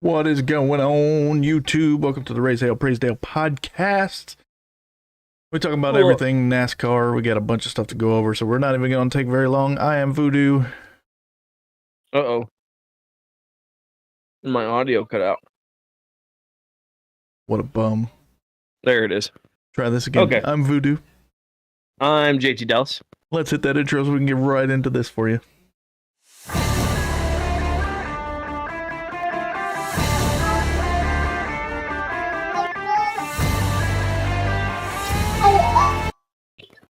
What is going on, YouTube? Welcome to the RHPDpodcast. We talk about Well, everything NASCAR. We got a bunch of stuff to go over, so we're not even going to take very long. I am Voodoo. uh-oh. My audio cut out. What a bum. There it is. Try this again. Okay. I'm Voodoo. I'm JT Dallas. Let's hit that intro so we can get right into this for you.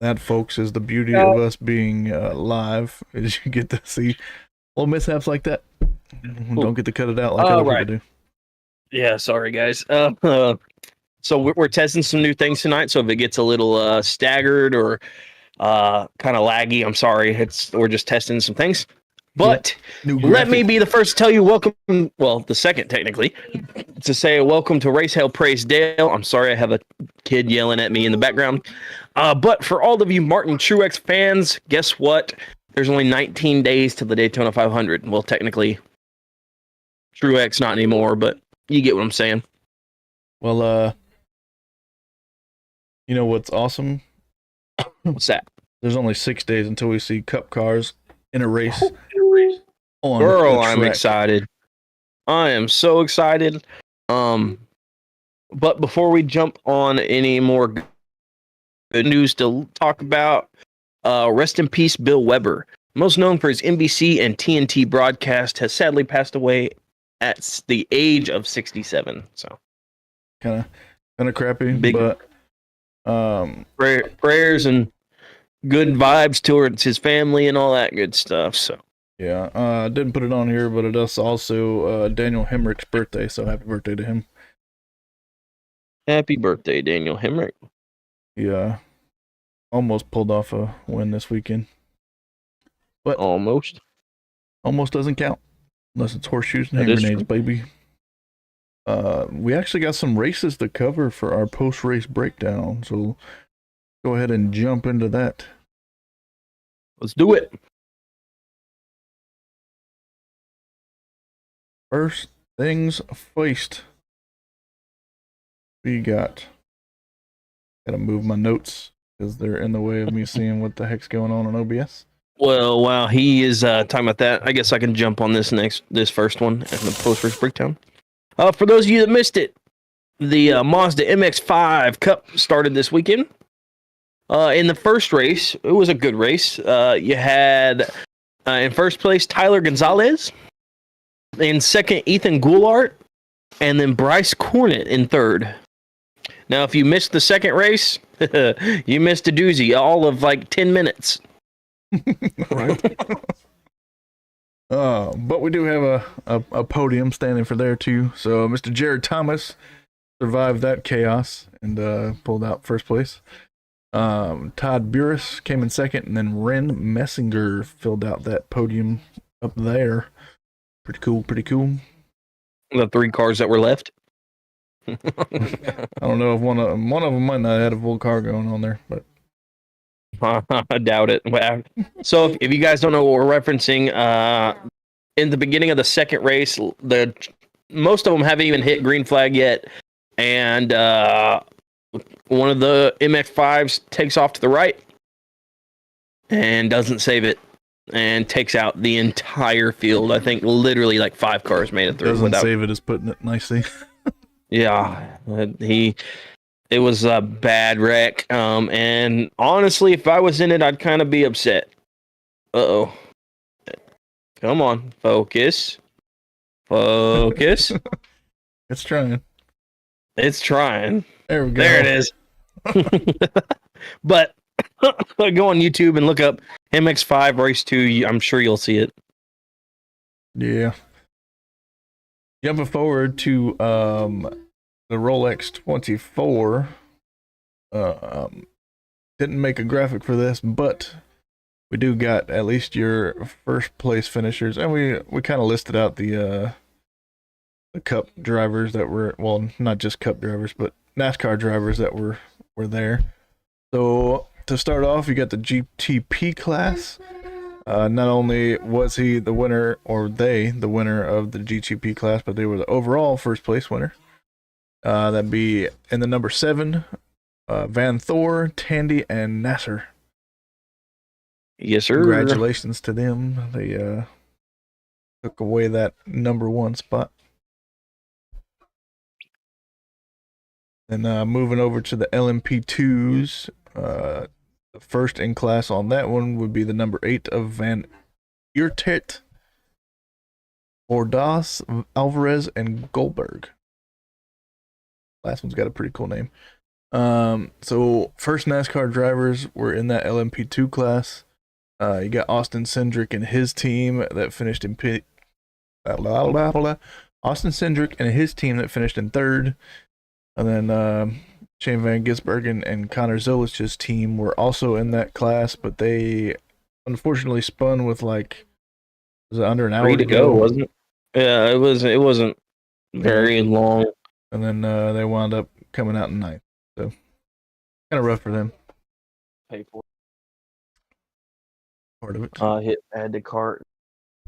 That, folks, is the beauty of us being live, is you get to see little mishaps like that. Don't get to cut it out like other people do. Yeah, sorry, guys. So we're testing some new things tonight, so if it gets a little staggered or kind of laggy, I'm sorry. We're just testing some things. But let me be the first to tell you welcome, well, the second technically, to say welcome to Race Hell Praise Dale. I'm sorry I have a kid yelling at me in the background. But for all of you Martin Truex fans, guess what? There's only 19 days to the Daytona 500. Well, technically, Truex not anymore, but you get what I'm saying. Well, you know what's awesome? What's that? There's only 6 days until we see Cup cars in a race. Girl, I'm excited. I am so excited. But before we jump on any more good news to talk about, rest in peace, Bill Weber, most known for his NBC and TNT broadcast, has sadly passed away at the age of 67. So kind of crappy, but prayers and good vibes towards his family and all that good stuff. So yeah, I didn't put it on here, but it is also Daniel Hemrick's birthday, so happy birthday to him. Happy birthday, Daniel Hemrick. Yeah, almost pulled off a win this weekend, but almost doesn't count unless it's horseshoes and hand grenades, baby. We actually got some races to cover for our post-race breakdown, so go ahead and jump into that. Let's do it. First things first. We gotta move my notes because they're in the way of me seeing what the heck's going on OBS. Well, while he is talking about that, I guess I can jump on this first one and the post-race breakdown. For those of you that missed it, the Mazda MX-5 Cup started this weekend. In the first race, it was a good race. You had in first place Tyler Gonzalez, in second Ethan Goulart, and then Bryce Cornett in third. Now, if you missed the second race, you missed a doozy, all of like 10 minutes. Right. But we do have a podium standing for there too. So Mr. Jared Thomas survived that chaos and pulled out first place. Todd Burris came in second, and then Ren Messinger filled out that podium up there. Pretty cool. The three cars that were left. I don't know if one of them might not have had a full car going on there, but I doubt it. So if you guys don't know what we're referencing, in the beginning of the second race, most of them haven't even hit green flag yet, and one of the MX-5s takes off to the right and doesn't save it and takes out the entire field. I think literally like 5 cars made it through. Doesn't save it is putting it nicely. Yeah, it was a bad wreck. And honestly, if I was in it, I'd kind of be upset. Uh-oh. Come on, focus. It's trying. There we go. There it is. But go on YouTube and look up MX-5 Race 2. I'm sure you'll see it. Yeah. Jumping forward to the Rolex 24. Didn't make a graphic for this, but we do got at least your first place finishers, and we kind of listed out the Cup drivers that were, well, not just Cup drivers, but NASCAR drivers that were there. So to start off, you got the GTP class. Not only was he the winner, or they the winner of the GTP class, but they were the overall first place winner. That'd be in the number 7, Van Thor, Tandy, and Nasser. Yes, sir. Congratulations to them. They took away that number 1 spot. And moving over to the LMP2s, the first in class on that one would be the number 8 of Van Eertet, Ordaz, Alvarez, and Goldberg. Last one's got a pretty cool name. So first NASCAR drivers were in that LMP2 class. You got Austin Cindric and his team that finished in Austin Cindric and his team that finished in 3rd. And then Shane Van Gisbergen and Connor Zolich's team were also in that class, but they unfortunately spun with was it under an hour to go, wasn't it? Yeah, it wasn't very long. And then they wound up coming out in 9th. So kind of rough for them. Pay for Part of it. Hit add to cart.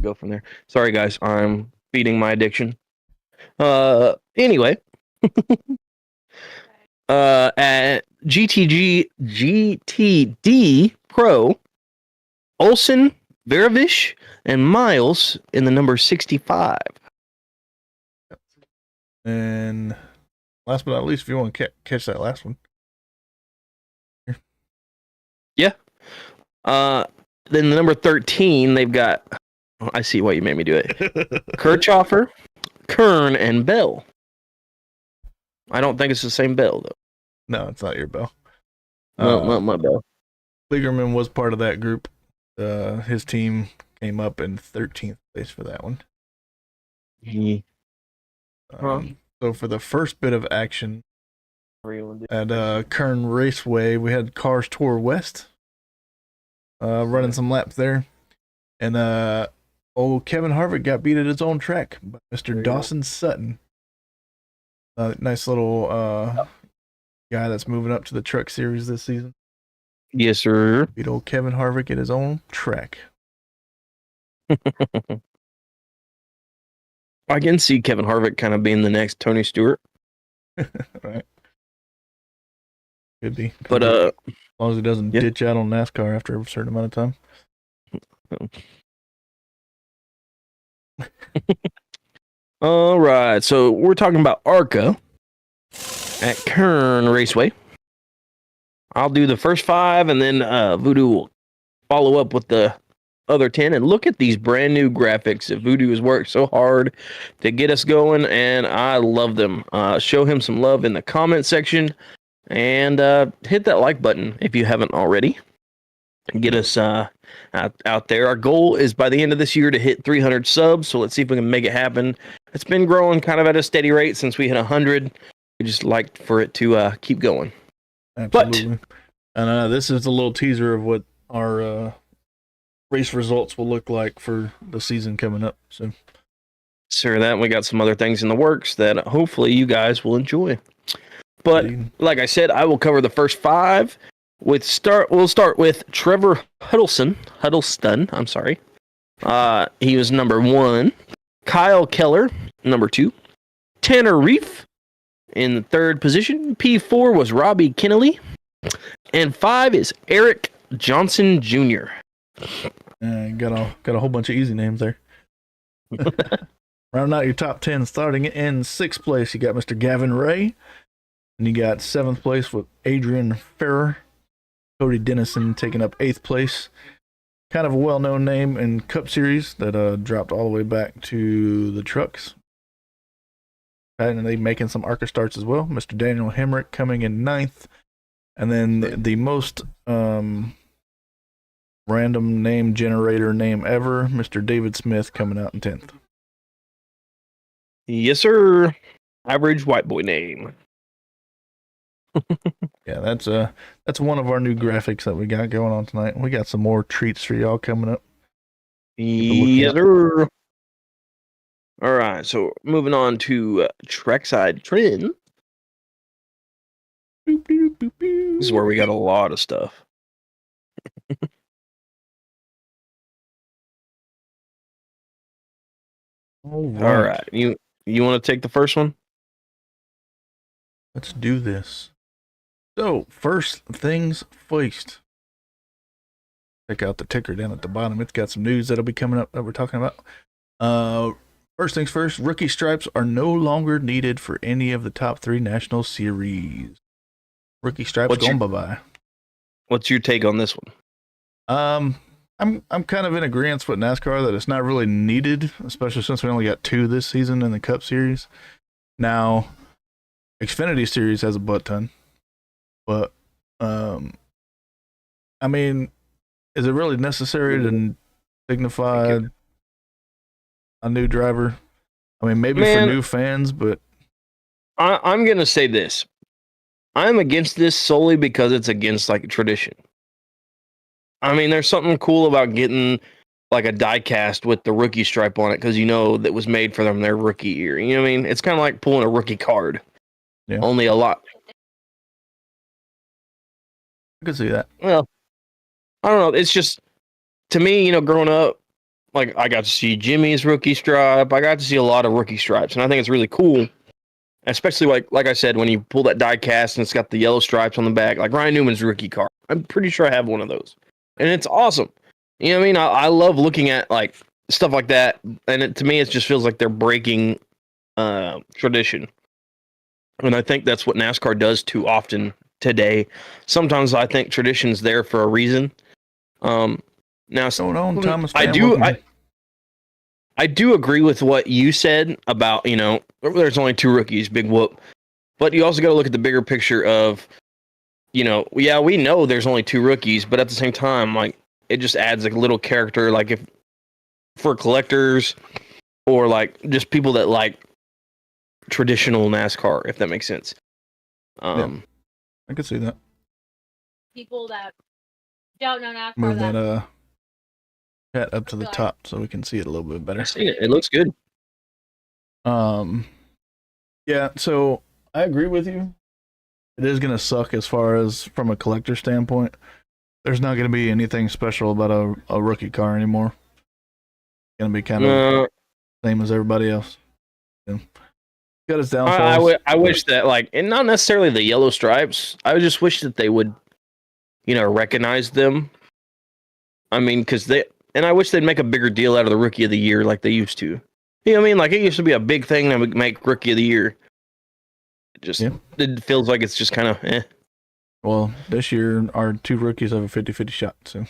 Go from there. Sorry guys, I'm feeding my addiction. Anyway. At GTD Pro, Olsen, Veravish, and Miles in the number 65. And last but not least, if you want to catch that last one. Yeah. Then the number 13, they've got, I see why you made me do it. Kirchhoffer, Kern, and Bell. I don't think it's the same Bell, though. No, it's not your Bell. No, not my Bell. Kligerman was part of that group. His team came up in 13th place for that one. So for the first bit of action at Kern Raceway, we had Cars Tour West running some laps there. And Kevin Harvick got beat at his own track by Mr. Dawson Sutton. Nice little guy that's moving up to the Truck Series this season. Yes, sir. Beat old Kevin Harvick at his own track. I can see Kevin Harvick kind of being the next Tony Stewart. Right. Could be. But as long as he doesn't ditch out on NASCAR after a certain amount of time. All right, so we're talking about ARCA at Kern Raceway. I'll do the first 5, and then Voodoo will follow up with the other 10. And look at these brand new graphics that Voodoo has worked so hard to get us going, and I love them. Show him some love in the comment section, and hit that like button if you haven't already. Get us out there. Our goal is by the end of this year to hit 300 subs, so let's see if we can make it happen. It's been growing kind of at a steady rate since we hit 100. We just like for it to keep going. Absolutely. And this is a little teaser of what our race results will look like for the season coming up. So, sure, that we got some other things in the works that hopefully you guys will enjoy. But like I said, I will cover the first 5. We'll start with Trevor Huddleston. I'm sorry. He was number 1. Kyle Keller, number 2. Tanner Reef in the 3rd position. P4 was Robbie Kennelly. And 5 is Eric Johnson Jr. Got a whole bunch of easy names there. Rounding out your top 10, starting in 6th place, you got Mr. Gavin Ray. And you got 7th place with Adrian Ferrer. Cody Dennison taking up 8th place. Kind of a well-known name in Cup Series that dropped all the way back to the trucks. And they making some ARCA starts as well. Mr. Daniel Hemrick coming in 9th. And then the most random name generator name ever, Mr. David Smith coming out in 10th. Yes, sir. Average white boy name. Yeah, that's one of our new graphics that we got going on tonight. We got some more treats for y'all coming up. Yes, sir. All right, so moving on to Trackside Trend. This is where we got a lot of stuff. All All right. You want to take the first one? Let's do this. So, first things first. Check out the ticker down at the bottom. It's got some news that'll be coming up that we're talking about. First things first, rookie stripes are no longer needed for any of the top 3 national series. Rookie stripes going bye-bye. What's your take on this one? I'm kind of in agreement with NASCAR that it's not really needed, especially since we only got 2 this season in the Cup Series. Now, Xfinity Series has a butt ton, but I mean, is it really necessary to signify a new driver? I mean, maybe for new fans, but I'm gonna say this: I'm against this solely because it's against like tradition. I mean, there's something cool about getting like a die cast with the rookie stripe on it because you know that was made for them their rookie year. You know what I mean? It's kind of like pulling a rookie card. Yeah. Only a lot. I could see that. Well, I don't know. It's just, to me, you know, growing up, like I got to see Jimmy's rookie stripe. I got to see a lot of rookie stripes, and I think it's really cool. Especially like I said, when you pull that die cast and it's got the yellow stripes on the back, like Ryan Newman's rookie card. I'm pretty sure I have one of those, and it's awesome. You know what I mean? I love looking at like stuff like that, and to me, it just feels like they're breaking tradition. And I think that's what NASCAR does too often today. Sometimes I think tradition's there for a reason. Now, Thomas, I do agree with what you said about, you know, there's only 2 rookies, big whoop. But you also got to look at the bigger picture of, you know, yeah, we know there's only 2 rookies, but at the same time, like, it just adds like a little character, like if for collectors or like just people that like traditional NASCAR, if that makes sense. Yeah, I could see that. People that don't know NASCAR. Move that chat up to the top so we can see it a little bit better. I see it. It looks good. Yeah, so I agree with you. It is gonna suck as far as from a collector standpoint. There's not gonna be anything special about a rookie car anymore. It's gonna be kind of same as everybody else. Yeah. Got its downfalls. I wish that, like, and not necessarily the yellow stripes. I just wish that they would, you know, recognize them. I mean, I wish they'd make a bigger deal out of the rookie of the year like they used to. You know what I mean? Like, it used to be a big thing that would make rookie of the year. It feels like it's just kind of eh. Well, this year, our 2 rookies have a 50-50 shot, so.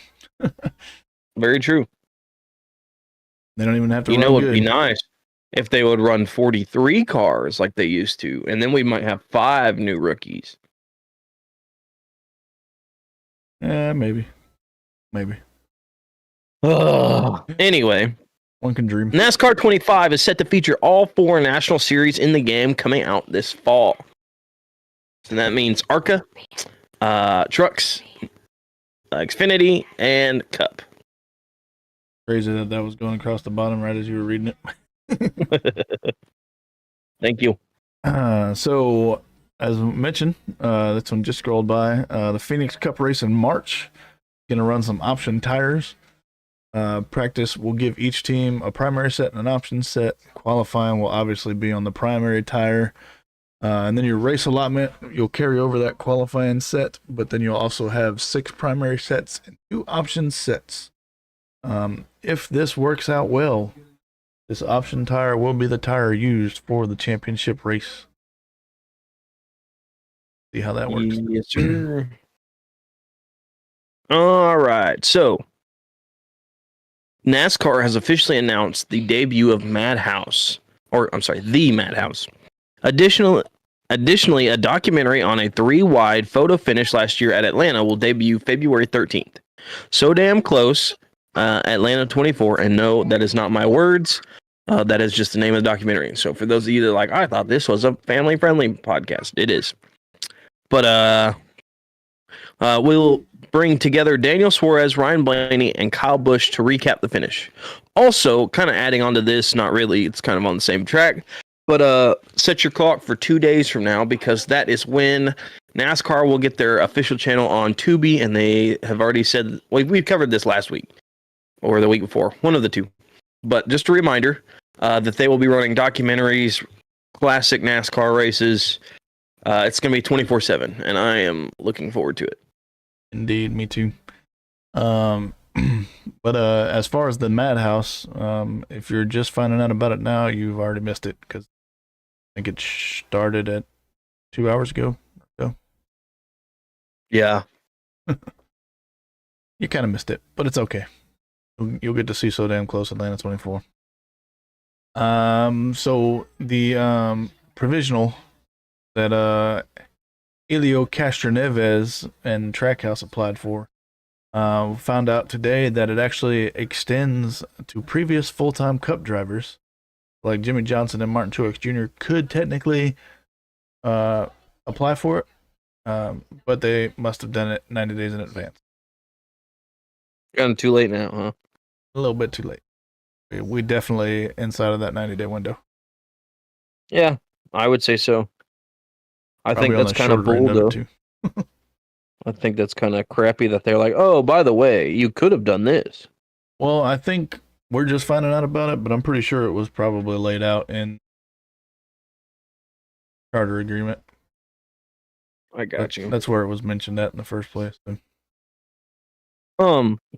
Very true. They don't even have to run good. It would be nice if they would run 43 cars like they used to, and then we might have 5 new rookies. Maybe. Anyway, one can dream. NASCAR 25 is set to feature all 4 national series in the game coming out this fall. So that means ARCA, Trucks, Xfinity, and Cup. Crazy that was going across the bottom right as you were reading it. Thank you. So, as mentioned, this one just scrolled by. The Phoenix Cup race in March. Going to run some option tires. Practice will give each team a primary set and an option set. Qualifying will obviously be on the primary tire. And then your race allotment, you'll carry over that qualifying set, but then you'll also have 6 primary sets and 2 option sets. If this works out well, this option tire will be the tire used for the championship race. See how that works. Yes, sir. All right. So, NASCAR has officially announced the debut of Madhouse. The Madhouse. Additionally, a documentary on a 3-wide photo finish last year at Atlanta will debut February 13th. So Damn Close, Atlanta 24, and no, that is not my words. That is just the name of the documentary. So for those of you that are like, I thought this was a family-friendly podcast, it is. But we'll bring together Daniel Suarez, Ryan Blaney, and Kyle Busch to recap the finish. Also, kind of adding on to this, not really, it's kind of on the same track, but set your clock for 2 days from now, because that is when NASCAR will get their official channel on Tubi, and they have already said, well, we covered this last week, or the week before, one of the two. But just a reminder, that they will be running documentaries, classic NASCAR races. It's going to be 24/7, and I am looking forward to it. Indeed, me too. But as far as the Madhouse, if you're just finding out about it now, you've already missed it because I think it started at 2 hours ago. So Yeah. you kind of missed it, but it's okay. You'll get to see So Damn Close Atlanta 24. So the provisional that Elio Castroneves and Trackhouse applied for, found out today that it actually extends to previous full-time Cup drivers, like Jimmy Johnson and Martin Truex Jr. could technically apply for it, but they must have done it 90 days in advance. Kind of too late now, huh? A little bit too late. We definitely inside of that 90-day window. Yeah, I would say so. I Probably think on that's the kind of shorter end bold, though. it, too. I think that's kind of crappy that they're like, oh, by the way, you could have done this. Well, I think we're just finding out about it, but I'm pretty sure it was probably laid out in charter agreement. I got you. That's where it was mentioned at in the first place. So.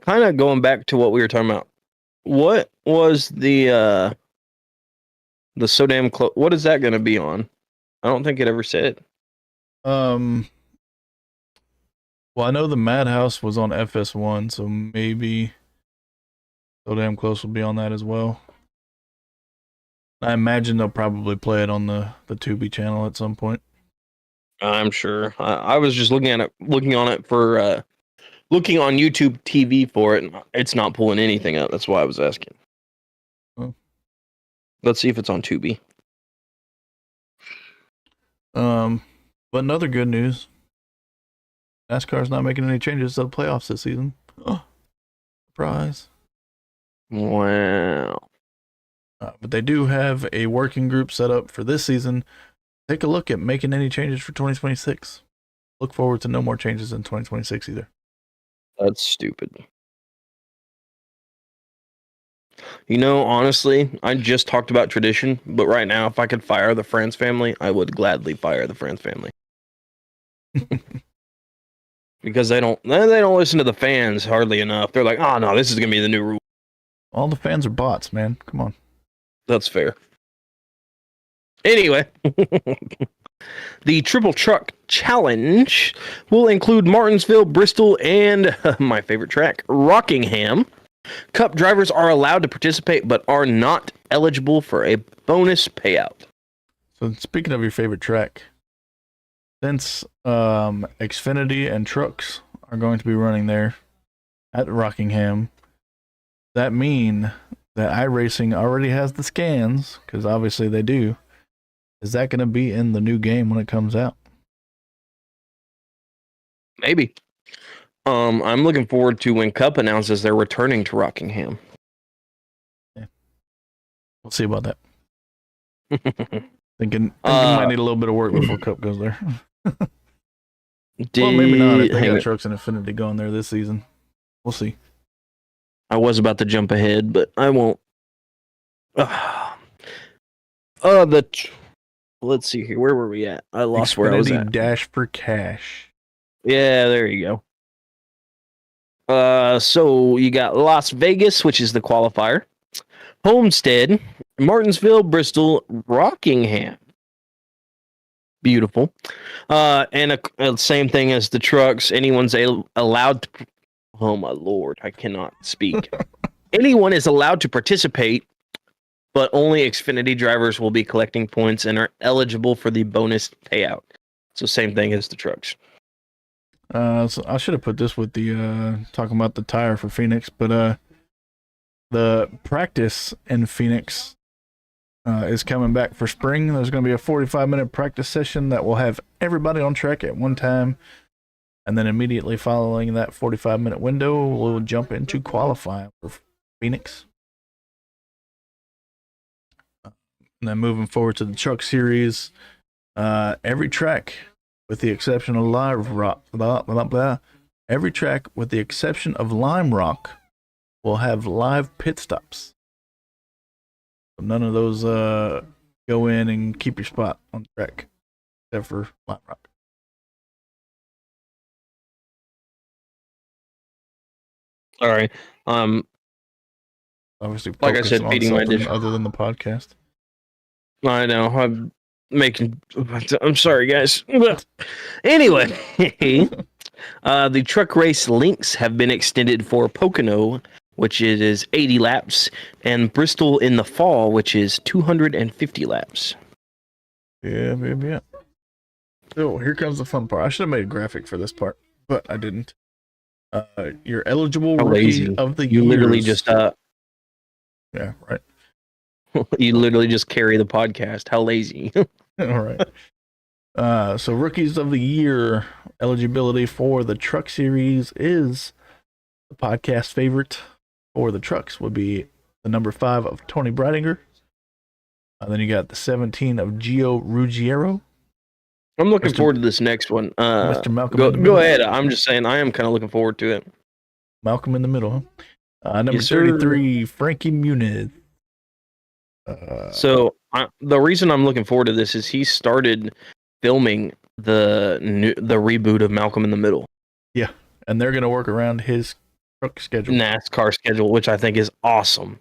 Kind of going back to what we were talking about. What was the So Damn Close? What is that going to be on? I don't think it ever said. Well, I know the Madhouse was on FS1, so maybe So Damn Close will be on that as well. I imagine they'll probably play it on the Tubi channel at some point. I'm sure. I was just looking on it for looking on YouTube TV for it, and it's not pulling anything up. That's why I was asking. Oh. Let's see if it's on Tubi. But another good news: NASCAR's not making any changes to the playoffs this season. Oh, surprise! Wow. But they do have a working group set up for this season. Take a look at making any changes for 2026. Look forward to no more changes in 2026 either. That's stupid. You know, honestly, I just talked about tradition, but right now, if I could fire the France family, I would gladly fire the France family. Because they don't listen to the fans hardly enough. They're like, oh no, this is gonna be the new rule. All the fans are bots, man. Come on. That's fair. Anyway, the Triple Truck Challenge will include Martinsville, Bristol, and my favorite track, Rockingham. Cup drivers are allowed to participate, but are not eligible for a bonus payout. So speaking of your favorite track, since Xfinity and trucks are going to be running there at Rockingham, that mean that iRacing already has the scans, because obviously they do. Is that going to be in the new game when it comes out? Maybe. I'm looking forward to when Cup announces they're returning to Rockingham. Yeah. We'll see about that. Thinking might need a little bit of work before Cup goes there. Well, maybe not if they got trucks and Infinity going there this season. We'll see. I was about to jump ahead, but I won't. Let's see here. Where were we at? I lost Xfinity where I was at. Dash for Cash. Yeah, there you go. So you got Las Vegas, which is the qualifier. Homestead, Martinsville, Bristol, Rockingham. Beautiful. And same thing as the trucks. Anyone's allowed to... Oh, my Lord. I cannot speak. Anyone is allowed to participate, but only Xfinity drivers will be collecting points and are eligible for the bonus payout. So same thing as the trucks. So I should have put this with the talking about the tire for Phoenix, but the practice in Phoenix is coming back for spring. There's going to be a 45-minute practice session that will have everybody on track at one time, and then immediately following that 45-minute window, we'll jump into qualifying for Phoenix. And then moving forward to the truck series, every track, with the exception of every track with the exception of Lime Rock, will have live pit stops. None of those go in and keep your spot on the track, except for Lime Rock. All right. Obviously, Like I said, focusing on feeding my something dish. other than the podcast. I know. I'm making. I'm sorry, guys. Anyway, the truck race links have been extended for Pocono, which is 80 laps, and Bristol in the fall, which is 250 laps. Yeah. So here comes the fun part. I should have made a graphic for this part, but I didn't. Your eligible How rookie lazy. of the You year. literally just Yeah, right. you literally just carry the podcast. How lazy. All right. So rookies of the year eligibility for the truck series is the podcast favorite for the trucks would be the number 5 of Tony Breidinger. Then you got the 17 of Gio Ruggiero. I'm looking forward to this next one. Mr. Malcolm. Go ahead. I'm just saying I am kind of looking forward to it. Malcolm in the middle, huh? Number Yes, sir. 33, Frankie Muniz. So the reason I'm looking forward to this is he started filming the reboot of Malcolm in the Middle. Yeah, and they're gonna work around his truck schedule, NASCAR schedule, which I think is awesome.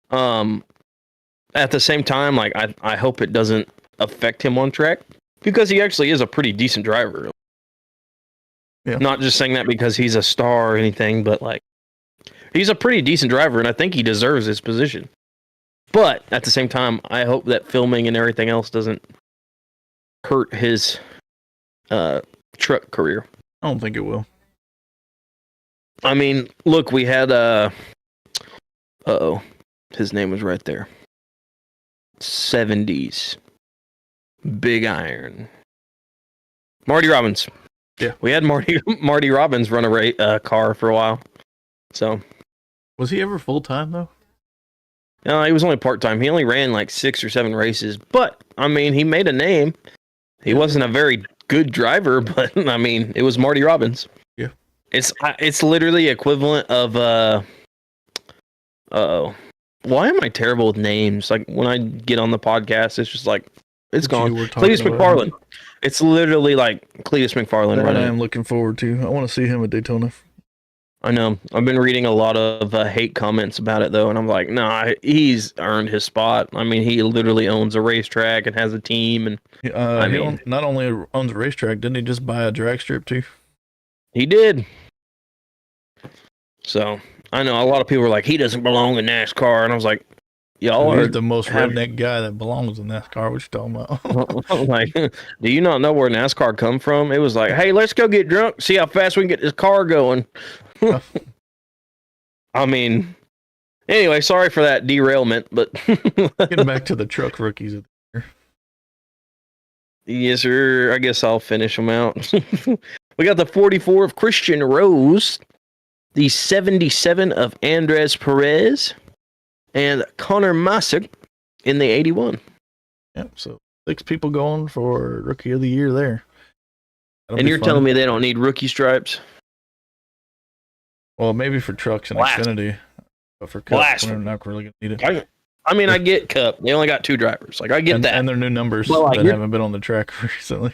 At the same time, like I hope it doesn't affect him on track because he actually is a pretty decent driver. Yeah. Not just saying that because he's a star or anything, but like he's a pretty decent driver, and I think he deserves his position. But at the same time, I hope that filming and everything else doesn't hurt his truck career. I don't think it will. I mean, look, we had his name was right there. 70s. Big Iron. Marty Robbins. Yeah. We had Marty Robbins run a car for a while. So, was he ever full time though? no, he was only part-time. He only ran like 6 or 7 races, but I mean, he made a name. He wasn't a very good driver, but I mean, it was Marty Robbins. Yeah. It's literally equivalent of why am I terrible with names? Like when I get on the podcast, it's just like it's gone. Cletus McFarland. It's literally like Cletus McFarland That running. I am looking forward to. I want to see him at Daytona. I know. I've been reading a lot of hate comments about it though, and I'm like, nah, he's earned his spot. I mean, he literally owns a racetrack and has a team, and he not only owns a racetrack, didn't he just buy a drag strip too? he did. So I know a lot of people are like, he doesn't belong in NASCAR, and I was like, y'all He's are the most redneck guy that belongs in NASCAR. What you talking about? like, do you not know where NASCAR come from? It was like, hey, let's go get drunk, see how fast we can get this car going. I mean, anyway, sorry for that derailment, but Getting back to the truck rookies of the year. yes, sir. I guess I'll finish them out. We got the 44 of Christian Rose, the 77 of Andres Perez, and Connor Masick in the 81. Yep. So 6 people going for rookie of the year there. And you're telling me they don't need rookie stripes? Well, maybe for trucks and Xfinity, but for Cup, we're not really gonna need it. I mean, I get Cup. They only got 2 drivers. Like, I get that. And their new numbers Well, that haven't been on the track recently.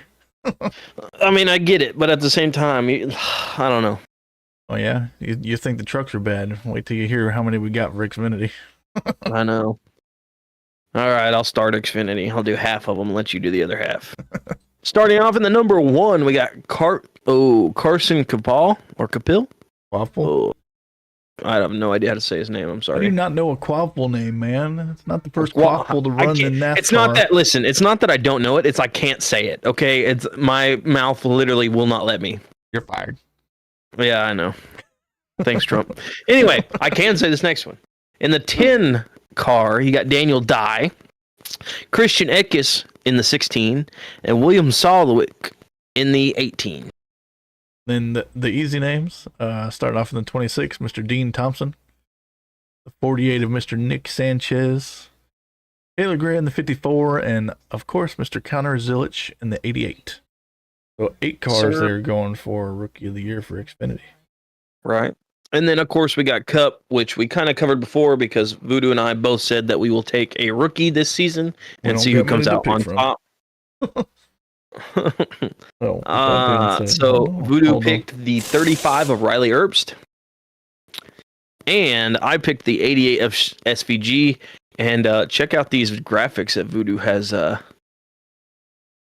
I mean, I get it, but at the same time, I don't know. Oh yeah, you think the trucks are bad? Wait till you hear how many we got for Xfinity. I know. All right, I'll start Xfinity. I'll do half of them. Let you do the other half. Starting off in the number 1, we got Carson Kapil or Kapil. Quaffle? Oh, I have no idea how to say his name. I'm How sorry. do you not know a Quaffle name, man? It's not the first Quaffle to run in NASCAR. It's not that. Listen, it's not that I don't know it. It's I can't say it. Okay, it's my mouth literally will not let me. You're fired. Yeah, I know. Thanks, Trump. Anyway, I can say this next one. In the 10 car, you got Daniel Dye, Christian Eckes in the 16, and William Solowik in the 18. Then the easy names start off in the 26, Mr. Dean Thompson. The 48 of Mr. Nick Sanchez. Taylor Gray in the 54, and of course, Mr. Connor Zilich in the 88. So 8 cars there going for Rookie of the Year for Xfinity. Right. And then, of course, we got Cup, which we kind of covered before because Voodoo and I both said that we will take a rookie this season We and don't see who get many comes to out pick on from. top. Well, with that being said, So Voodoo hold on. picked the 35 of Riley Herbst, and I picked the 88 of SVG. And check out these graphics that Voodoo has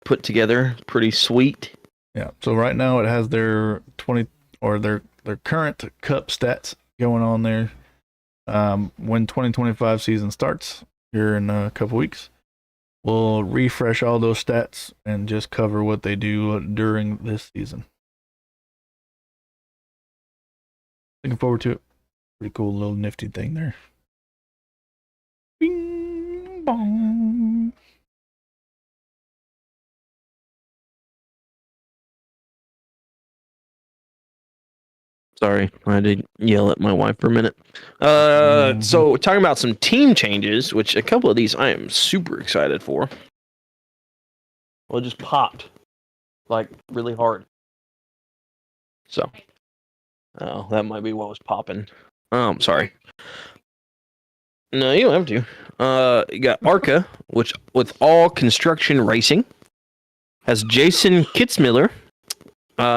put together. Pretty sweet. Yeah. So right now it has their 20 or their current Cup stats going on there. When 2025 season starts here in a couple weeks, we'll refresh all those stats and just cover what they do during this season. Looking forward to it. Pretty cool little nifty thing there. Bing bong. Sorry, I did yell at my wife for a minute. So talking about some team changes, which a couple of these I am super excited for. Well, it just popped like really hard. So, oh, that might be what was popping. Sorry. No, you don't have to. You got Arca, which with all construction racing, has Jason Kitzmiller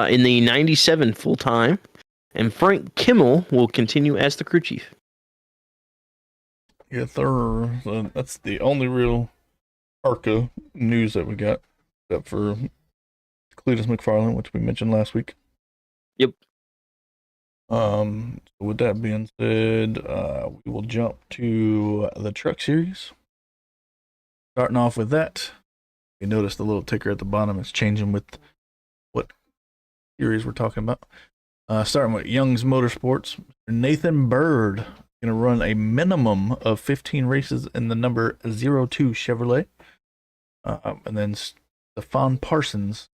in the 97 full time. And Frank Kimmel will continue as the crew chief. Yes, sir. So that's the only real ARCA news that we got, except for Cletus McFarland, which we mentioned last week. Yep. With that being said, we will jump to the truck series. Starting off with that, you notice the little ticker at the bottom is changing with what series we're talking about. Starting with Young's Motorsports, Nathan Bird going to run a minimum of 15 races in the number 02 Chevrolet. And then Stefan Parsons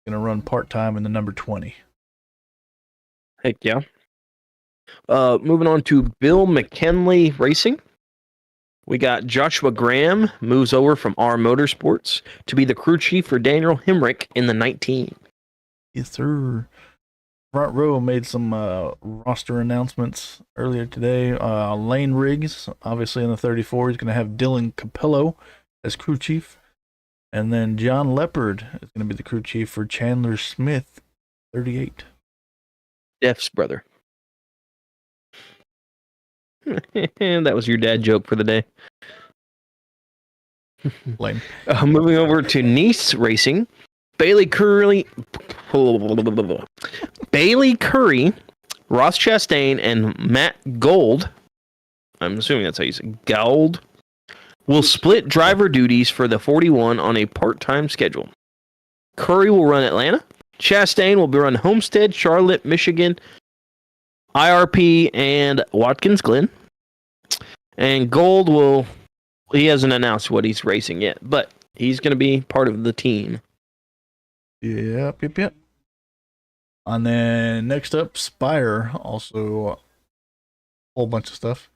going to run part-time in the number 20. Heck yeah. Moving on to Bill McKinley Racing. We got Joshua Graham moves over from R Motorsports to be the crew chief for Daniel Hemrick in the 19. Yes, sir. Front Row made some roster announcements earlier today. Lane Riggs, obviously in the 34, he's going to have Dylan Capello as crew chief. And then John Leopard is going to be the crew chief for Chandler Smith, 38. Def's brother. That was your dad joke for the day. Lame. Moving over to Nice Racing. Bailey Curry, Ross Chastain, and Matt Gold, I'm assuming that's how you say Gold, will split driver duties for the 41 on a part-time schedule. Curry will run Atlanta. Chastain will run Homestead, Charlotte, Michigan, IRP, and Watkins Glen. And Gold he hasn't announced what he's racing yet, but he's going to be part of the team. Yep. And then next up, Spire, also a whole bunch of stuff.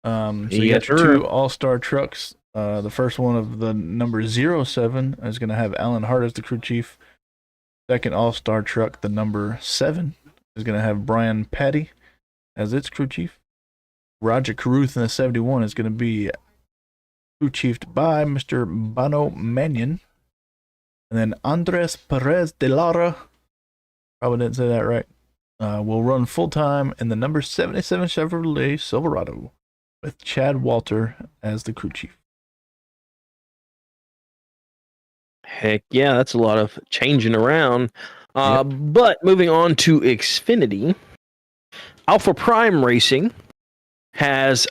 So you got your two all-star trucks. The first one of the number 07 is going to have Alan Hart as the crew chief. Second all-star truck, the number 7, is going to have Brian Patty as its crew chief. Roger Carruth in the 71 is going to be crew chiefed by Mr. Bono Mannion. And then Andres Perez de Lara, probably didn't say that right, will run full-time in the number 77 Chevrolet Silverado with Chad Walter as the crew chief. Heck yeah, that's a lot of changing around. But moving on to Xfinity, Alpha Prime Racing has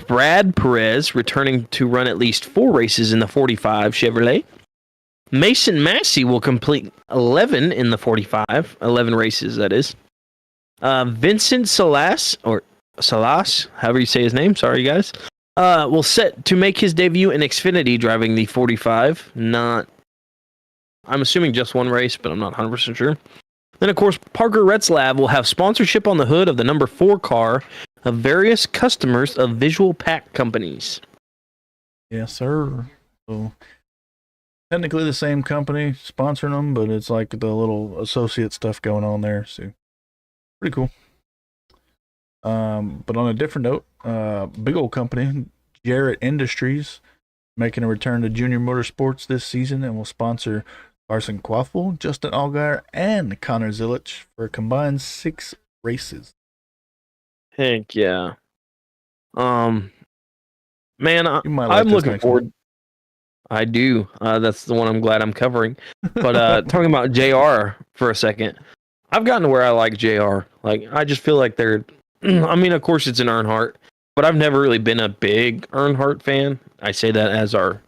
Brad Perez returning to run at least 4 races in the 45 Chevrolet. Mason Massey will complete 11 in the 45, 11 races, that is. Vincent Salas, however you say his name, sorry guys, will set to make his debut in Xfinity driving the 45. I'm assuming just one race, but I'm not 100% sure. Then, of course, Parker Retzlaff will have sponsorship on the hood of the number 4 car of various customers of visual pack companies. Yes, sir. So technically the same company sponsoring them, but it's like the little associate stuff going on there. So pretty cool. But on a different note, big old company, Jarrett Industries, making a return to junior motorsports this season and will sponsor Carson Quaffel, Justin Allgaier, and Connor Zilic for a combined 6 races. Heck yeah. Man, You might like I'm this looking next forward. one. I do. That's the one I'm glad I'm covering. But talking about JR for a second, I've gotten to where I like JR. Like, I just feel like they're. I mean, of course, it's an Earnhardt, but I've never really been a big Earnhardt fan. I say that as our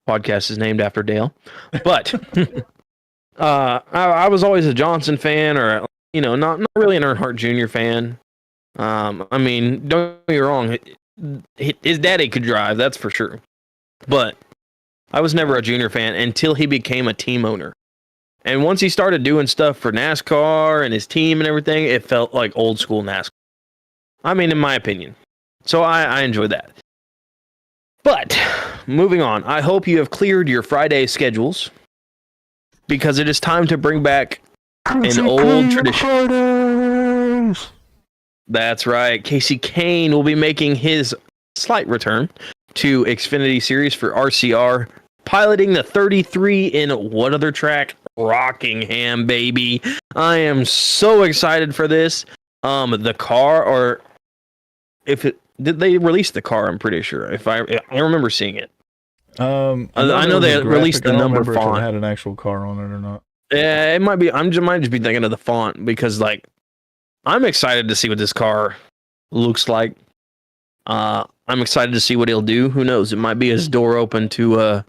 podcast is named after Dale. But I was always a Johnson fan, or not really an Earnhardt Jr. fan. I mean, don't get me wrong, his daddy could drive, that's for sure. But I was never a Junior fan until he became a team owner. And once he started doing stuff for NASCAR and his team and everything, it felt like old school NASCAR. I mean, in my opinion. So I enjoy that. But moving on, I hope you have cleared your Friday schedules, because it is time to bring back an old tradition. That's right. Casey Kane will be making his slight return to Xfinity Series for RCR, piloting the 33 in what other track? Rockingham, baby. I am so excited for this. The car, or if it did they release the car? I'm pretty sure. If I remember seeing it. I know they released the number font. If it had an actual car on it or not. Yeah, it might be. Might just be thinking of the font, because like I'm excited to see what this car looks like. I'm excited to see what he'll do. Who knows? It might be his door open to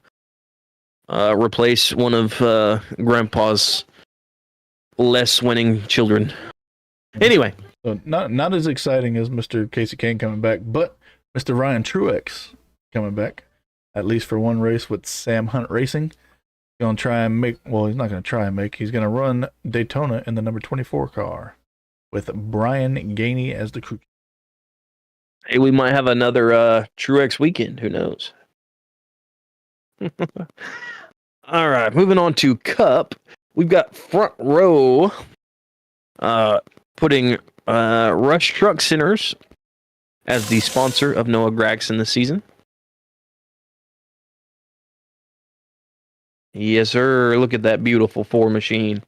replace one of Grandpa's less winning children. Anyway, So not as exciting as Mr. Casey Kane coming back, but Mr. Ryan Truex coming back, at least for one race with Sam Hunt Racing. He's going to try and make, well, he's not going to try and make, he's going to run Daytona in the number 24 car with Brian Gainey as the crew. hey, we might have another Truex weekend. Who knows? All right, moving on to Cup. We've got Front Row putting Rush Truck Centers as the sponsor of Noah Gragson this season. Yes, sir. Look at that beautiful 4 machine.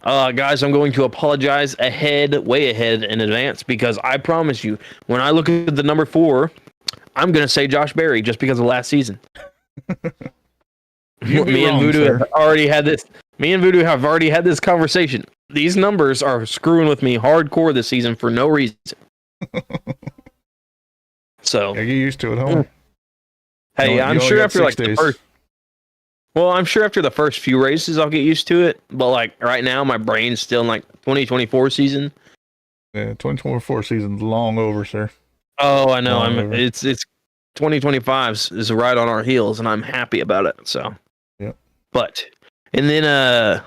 Guys, I'm going to apologize way ahead in advance, because I promise you, when I look at the number 4, I'm going to say Josh Berry just because of last season. Me and Voodoo have already had this conversation. These numbers are screwing with me hardcore this season for no reason. So Yeah, get used to it, home. Hey, I'm sure after like the first. Well, I'm sure after the first few races I'll get used to it. But like right now, my brain's still in like 2024 season. Yeah, 2024 season's long over, sir. Oh, I know. Long It's 2025 is right on our heels, and I'm happy about it. So. Yep. But and then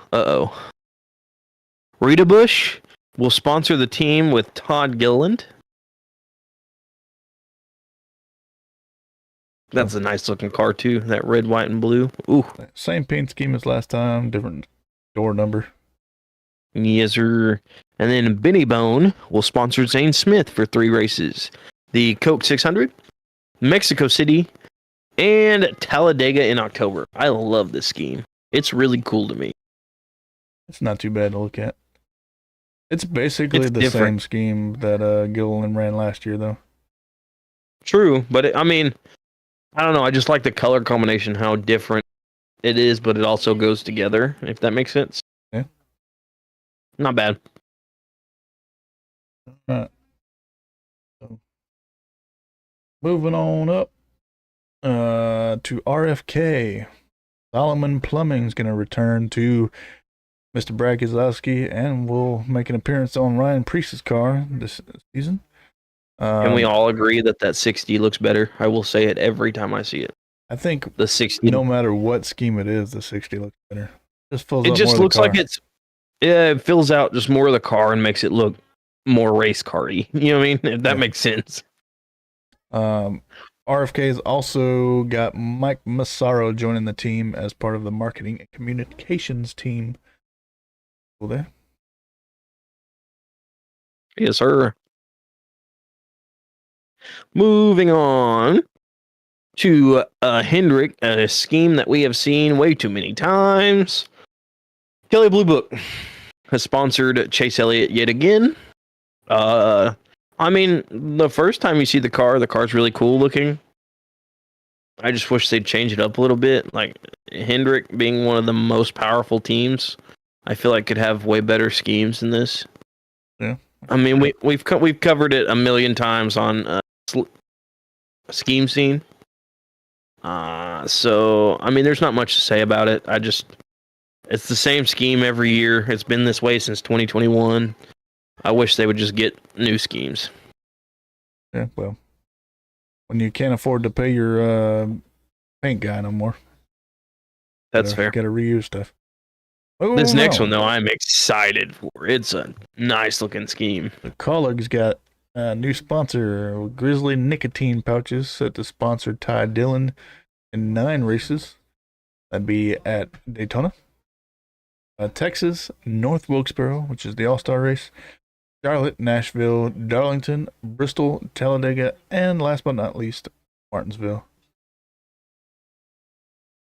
Rita Bush will sponsor the team with Todd Gilliland. That's a nice looking car too. That red, white, and blue. Ooh. Same paint scheme as last time, different door number. Yes, sir. And then Benny Bone will sponsor Zane Smith for 3 races. The Coke 600, Mexico City, and Talladega in October. I love this scheme. It's really cool to me. It's not too bad to look at. It's basically the same scheme that Gilliland ran last year, though. True, but I mean, I don't know. I just like the color combination, how different it is, but it also goes together, if that makes sense. Yeah. Not bad. All right. So, moving on up to RFK. Solomon Plumbing's going to return to Mr. Brad Keselowski and will make an appearance on Ryan Priest's car this season. And we all agree that 60 looks better. I will say it every time I see it. I think the 60, no matter what scheme it is, the 60 looks better. It just looks like it fills out just more of the car and makes it look more race car-y. You know what I mean? If that makes sense. RFK's also got Mike Massaro joining the team as part of the marketing and communications team. Cool there. Yes, sir. Moving on to Hendrick, a scheme that we have seen way too many times. Kelly Blue Book has sponsored Chase Elliott yet again. I mean, the first time you see the car's really cool looking. I just wish they'd change it up a little bit. Like Hendrick being one of the most powerful teams, I feel like could have way better schemes than this. Yeah. I mean, we've covered it a million times on Scheme Scene. So I mean, there's not much to say about it. It's the same scheme every year. It's been this way since 2021. I wish they would just get new schemes. Yeah, well, when you can't afford to pay your paint guy no more, That's fair. Got to reuse stuff. This next one, though, I'm excited for. It's a nice looking scheme. The Colleague's got a new sponsor, Grizzly Nicotine Pouches, set to sponsor Ty Dillon in 9 races. That'd be at Daytona, Texas, North Wilkesboro, which is the All-Star race, Charlotte, Nashville, Darlington, Bristol, Talladega, and last but not least, Martinsville.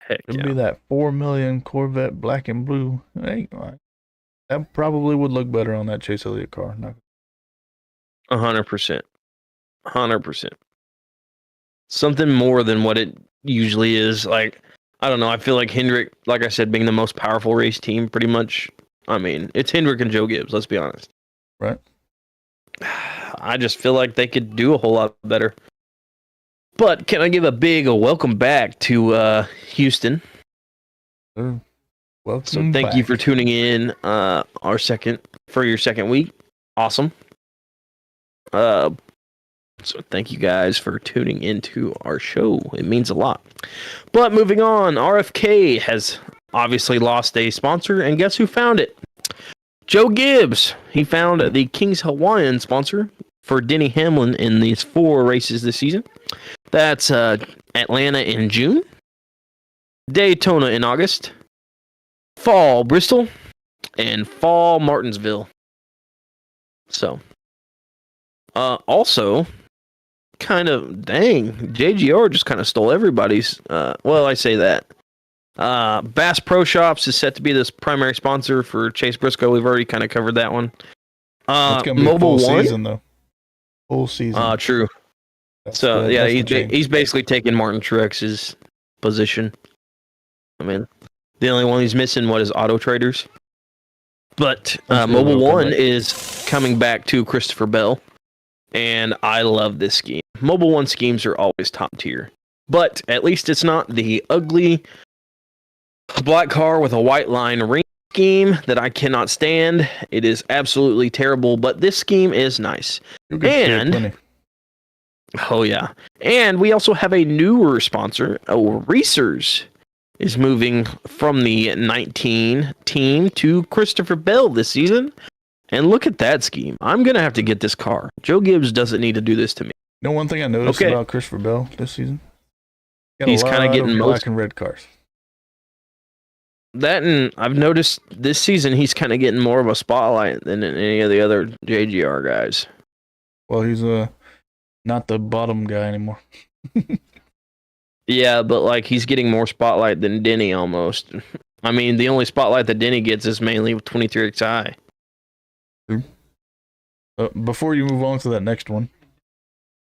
Heck It'll yeah. be that 4 million Corvette black and blue. Hey, that probably would look better on that Chase Elliott car. 100%. 100%. Something more than what it usually is. Like, I don't know. I feel like Hendrick, like I said, being the most powerful race team, pretty much. I mean, it's Hendrick and Joe Gibbs, let's be honest. Right. I just feel like they could do a whole lot better. But can I give a big welcome back to Houston? Welcome. So thank you for tuning in your second week. Awesome. So thank you guys for tuning into our show. It means a lot. But moving on, RFK has obviously lost a sponsor, and guess who found it? Joe Gibbs. He found the King's Hawaiian sponsor for Denny Hamlin in these 4 races this season. That's Atlanta in June, Daytona in August, Fall Bristol, and Fall Martinsville. So, also, kind of, dang, JGR just kind of stole everybody's, well, I say that. Bass Pro Shops is set to be this primary sponsor for Chase Briscoe. We've already kind of covered that one. It's gonna be Mobile full One. season, though. Full season. True. That's So, the- yeah, that's the change. he's basically taking Martin Truex's position. I mean, the only one he's missing, is Auto Traders. But That's Mobile really One welcome. is coming back to Christopher Bell, and I love this scheme. Mobile One schemes are always top tier, but at least it's not the ugly black car with a white line ring scheme that I cannot stand. It is absolutely terrible, but this scheme is nice. You'll get and- plenty. Oh, yeah. And we also have a newer sponsor. Reese's is moving from the 19 team to Christopher Bell this season. And look at that scheme. I'm going to have to get this car. Joe Gibbs doesn't need to do this to me. You know, one thing I noticed Okay. about Christopher Bell this season? Got He's a kinda lot getting of most- black and red cars. That, and I've noticed this season he's kind of getting more of a spotlight than any of the other JGR guys. Well, he's not the bottom guy anymore. Yeah, but like he's getting more spotlight than Denny almost. I mean, the only spotlight that Denny gets is mainly with 23XI. Before you move on to that next one,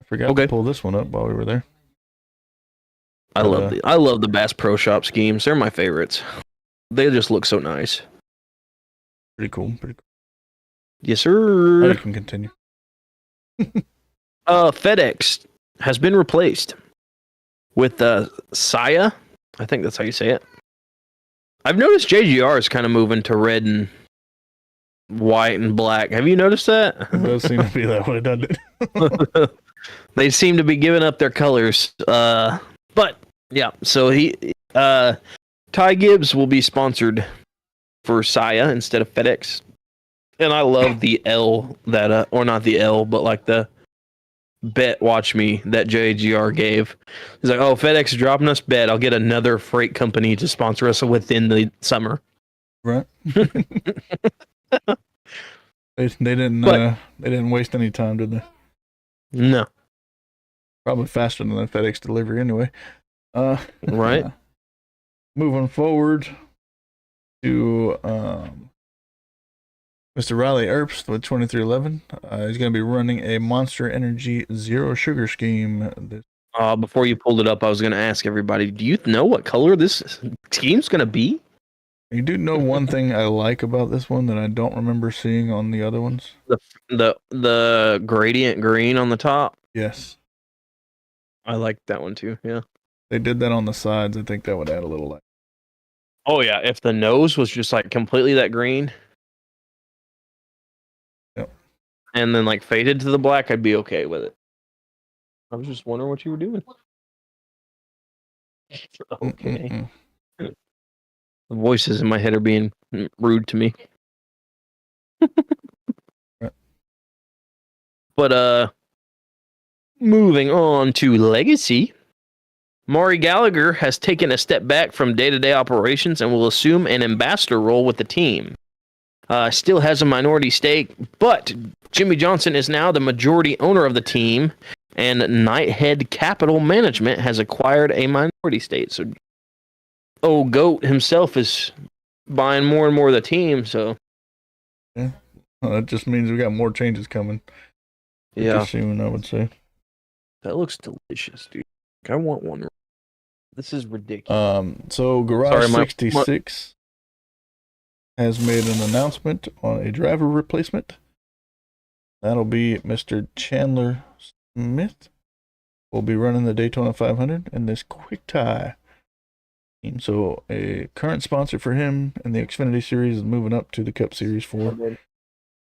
I forgot Okay. to pull this one up while we were there. I But, love the Bass Pro Shop schemes. They're my favorites. They just look so nice. Pretty cool. Yes, Now you sir. can continue. FedEx has been replaced with Saya. I think that's how you say it. I've noticed JGR is kind of moving to red and white and black. Have you noticed that? It does seem to be that way, doesn't it? They seem to be giving up their colors. But yeah, so Ty Gibbs will be sponsored for Saya instead of FedEx. And I love the L that, or not the L, but like the bet, watch me, that JGR gave. He's like, oh, FedEx is dropping us, bet I'll get another freight company to sponsor us within the summer. Right. They didn't But- they didn't waste any time, did they? No. Probably faster than the FedEx delivery anyway. Right. Moving forward to Mr. Riley Earps with 2311. He's going to be running a Monster Energy Zero Sugar scheme. Before you pulled it up, I was going to ask everybody, do you know what color this scheme's going to be? You do know one thing I like about this one that I don't remember seeing on the other ones? The gradient green on the top. Yes. I like that one too. Yeah. They did that on the sides. I think that would add a little light. Oh yeah, if the nose was just like completely that green. Yep. And then like faded to the black, I'd be okay with it. I was just wondering what you were doing. Okay. Mm-mm-mm. The voices in my head are being rude to me. Right. But moving on to Legacy. Maury Gallagher has taken a step back from day-to-day operations and will assume an ambassador role with the team. Still has a minority stake, but Jimmy Johnson is now the majority owner of the team, and Nighthead Capital Management has acquired a minority stake. So, Goat himself is buying more and more of the team. So, Yeah, well, that just means we got more changes coming. Yeah, Soon, I would say. That looks delicious, dude. I want one. This is ridiculous. So Garage 66 has made an announcement on a driver replacement. That'll be Mr. Chandler Smith. Will be running the Daytona 500 in this quick tie. So a current sponsor for him in the Xfinity Series is moving up to the Cup Series for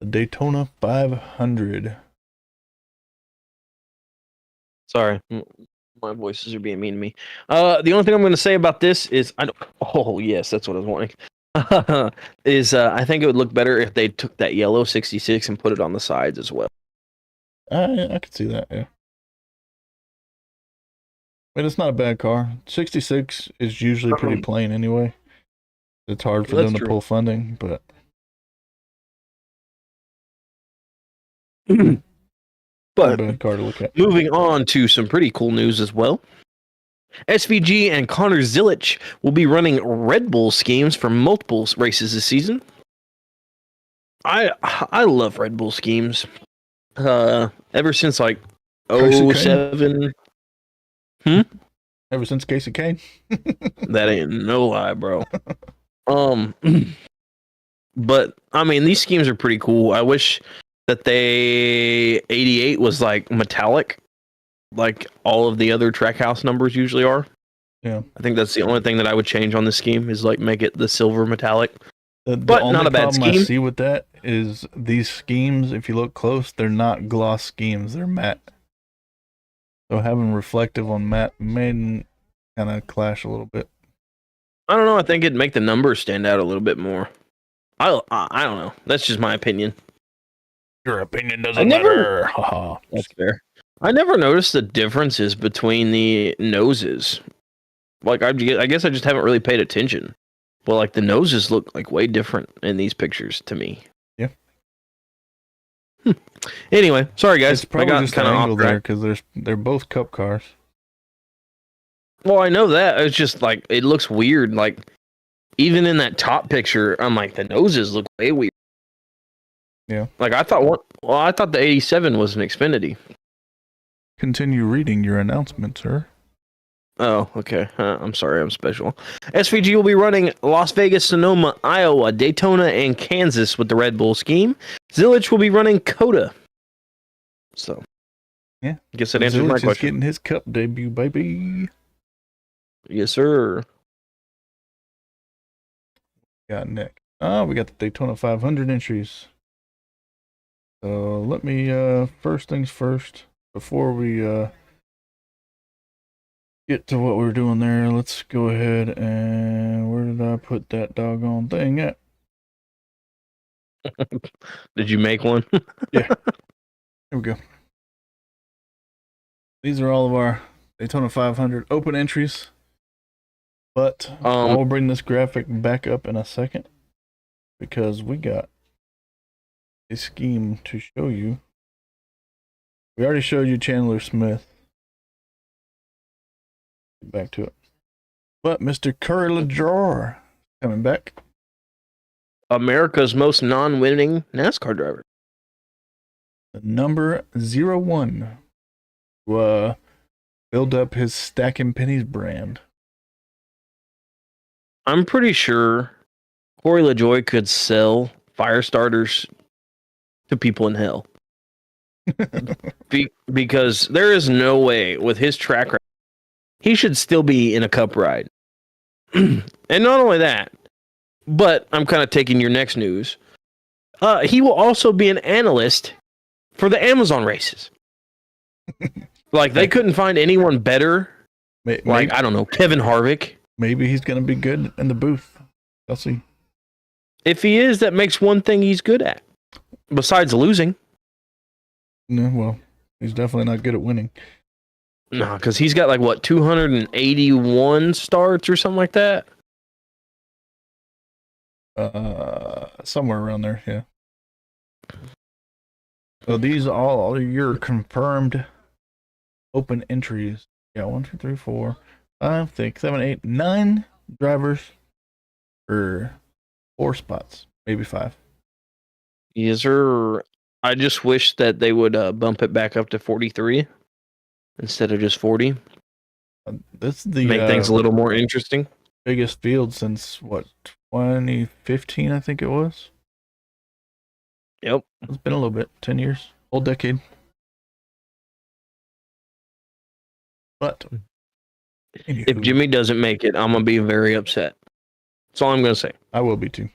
the Daytona 500. Sorry, my voices are being mean to me. The only thing I'm going to say about this is oh yes, that's what I was wanting. I think it would look better if they took that yellow 66 and put it on the sides as well. I could see that, yeah. But it's not a bad car. 66 is usually pretty plain anyway. It's hard for them to pull funding, but but a bad car to look at. Moving on to some pretty cool news as well. SVG and Connor Zilic will be running Red Bull schemes for multiple races this season. I love Red Bull schemes. Ever since like 07. Ever since Casey Kane? That ain't no lie, bro. But I mean, these schemes are pretty cool. I wish that 88 was like metallic, like all of the other Trackhouse numbers usually are. Yeah, I think that's the only thing that I would change on this scheme is like make it the silver metallic. But not a bad scheme. I see with that is these schemes, if you look close, they're not gloss schemes, they're matte. So having reflective on matte may kind of clash a little bit. I don't know. I think it'd make the numbers stand out a little bit more. I don't know. That's just my opinion. Your opinion doesn't matter. That's fair. I never noticed the differences between the noses. Like I guess I just haven't really paid attention. Well, like the noses look like way different in these pictures to me. Yeah. Anyway, sorry guys. It's probably just an angle there because they're both Cup cars. Well, I know that. It's just like it looks weird. Like even in that top picture, I'm like the noses look way weird. Yeah. Like I thought the 87 was an Xfinity. Continue reading your announcement, sir. Oh, okay. I'm sorry. I'm special. SVG will be running Las Vegas, Sonoma, Iowa, Daytona, and Kansas with the Red Bull scheme. Zilic will be running COTA. So, yeah. I guess that answers my question. He's getting his Cup debut, baby. Yes, sir. Got Nick. We got the Daytona 500 entries. So let me, first things first, before we, get to what we're doing there, let's go ahead and where did I put that doggone thing at? Did you make one? Yeah. Here we go. These are all of our Daytona 500 open entries. But I will bring this graphic back up in a second because we got a scheme to show you. We already showed you Chandler Smith. Get back to it. But Mr. Curry LaJour coming back. America's most non-winning NASCAR driver. The number 01 to build up his Stacking Pennies brand. I'm pretty sure Corey LaJoy could sell fire starters to people in hell. Because there is no way with his track record, he should still be in a cup ride. And not only that, but I'm kind of taking your next news. He will also be an analyst for the Amazon races. Like, they couldn't find anyone better. Like, I don't know, Kevin Harvick. Maybe he's going to be good in the booth. I'll see. If he is, that makes one thing he's good at. Besides losing. No, well, he's definitely not good at winning. No, because he's got like, what, 281 starts or something like that? Somewhere around there, yeah. So these all are your confirmed open entries. Yeah, 1, 2, 3, 4, 5, 6, 7, 8, 9 drivers for 4 spots, maybe 5. Yes, sir. I just wish that they would bump it back up to 43 instead of just 40. This is the Make things a little more interesting. biggest field since what, 2015, I think it was. Yep. It's been a little bit, 10 years, whole decade. But If Jimmy doesn't make it, I'm gonna be very upset. That's all I'm gonna say. I will be too.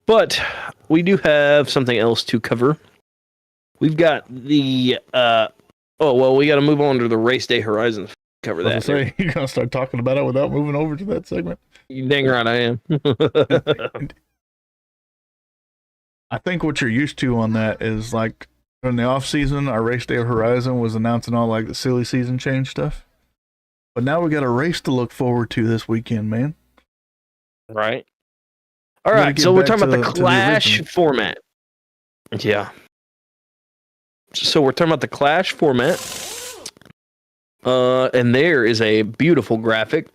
But we do have something else to cover. We've got the we got to move on to the race day horizons. Cover that. Say, you're gonna start talking about it without moving over to that segment. You dang right I am. I think what you're used to on that is like in the off season, our race day horizon was announcing all like the silly season change stuff. But now we got a race to look forward to this weekend, man. Right. All right. So we're talking about the Clash format. Yeah. So we're talking about the Clash format. And there is a beautiful graphic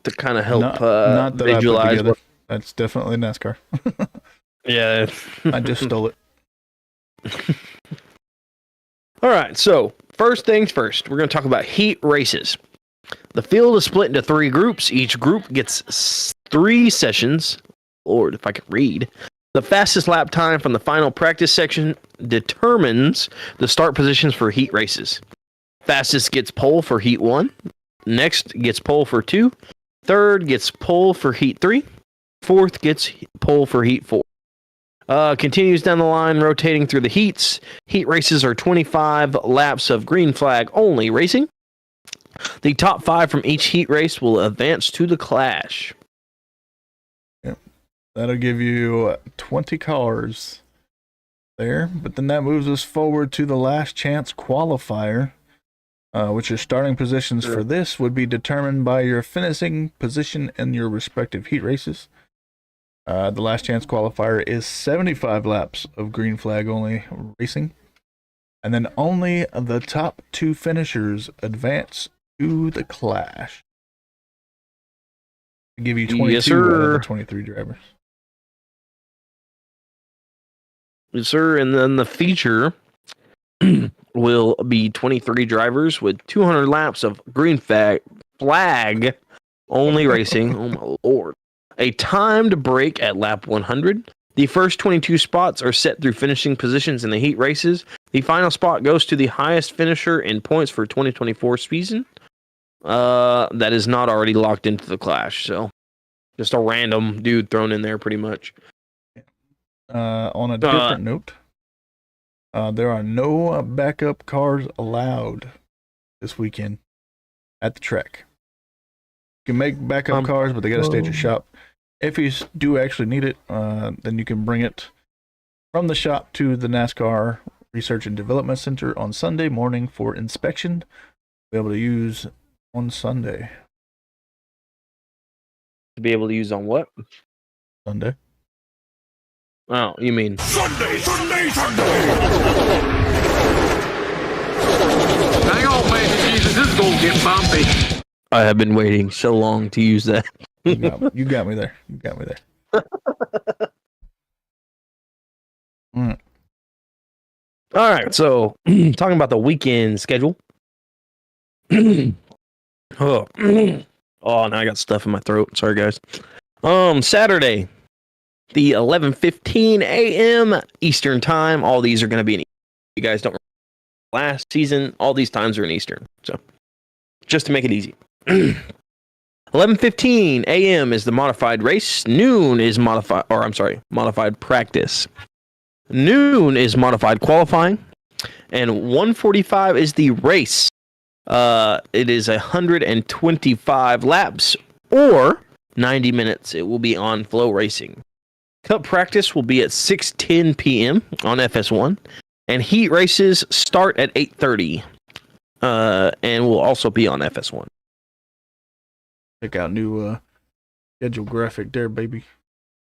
to kind of help not that visualize. That's definitely NASCAR. Yeah. I just stole it. All right. So first things first, we're going to talk about heat races. The field is split into 3 groups. Each group gets 3 sessions. Lord, if I could read. The fastest lap time from the final practice section determines the start positions for heat races. Fastest gets pole for heat 1. Next gets pole for 2. Third gets pole for heat 3. Fourth gets pole for heat 4. Continues down the line, rotating through the heats. Heat races are 25 laps of green flag only racing. The top 5 from each heat race will advance to the Clash. That'll give you 20 cars there, but then that moves us forward to the last chance qualifier, which is starting positions for this would be determined by your finishing position in your respective heat races. The last chance qualifier is 75 laps of green flag only racing, and then only the top 2 finishers advance to the Clash. I'll give you 22 out of the 23 drivers. Yes, sir. And then the feature will be 23 drivers with 200 laps of green flag only racing. Oh, my Lord. A timed break at lap 100. The first 22 spots are set through finishing positions in the heat races. The final spot goes to the highest finisher in points for 2024 season. That is not already locked into the Clash. So just a random dude thrown in there pretty much. On a different note, there are no backup cars allowed this weekend at the track. You can make backup cars, but they got to stay at your shop. If you do actually need it, then you can bring it from the shop to the NASCAR Research and Development Center on Sunday morning for inspection. Be able to use on Sunday. To be able to use on what? Sunday. Oh, you mean Sunday! Hang on, baby Jesus, this is gonna get bumpy. I have been waiting so long to use that. You got me there. You got me there. All right, so talking about the weekend schedule. oh, now I got stuff in my throat. Sorry, guys. Saturday, the 11:15 a.m. Eastern time. All these are going to be in. You guys don't remember last season. All these times are in Eastern. So just to make it easy. 11:15 a.m. is the modified race. Noon is modified practice. Noon is modified qualifying, and 1:45 is the race. It is 125 laps or 90 minutes. It will be on flow racing. Cup practice will be at 6:10 p.m. on FS1, and heat races start at 8:30, and will also be on FS1. Check out new schedule graphic there, baby.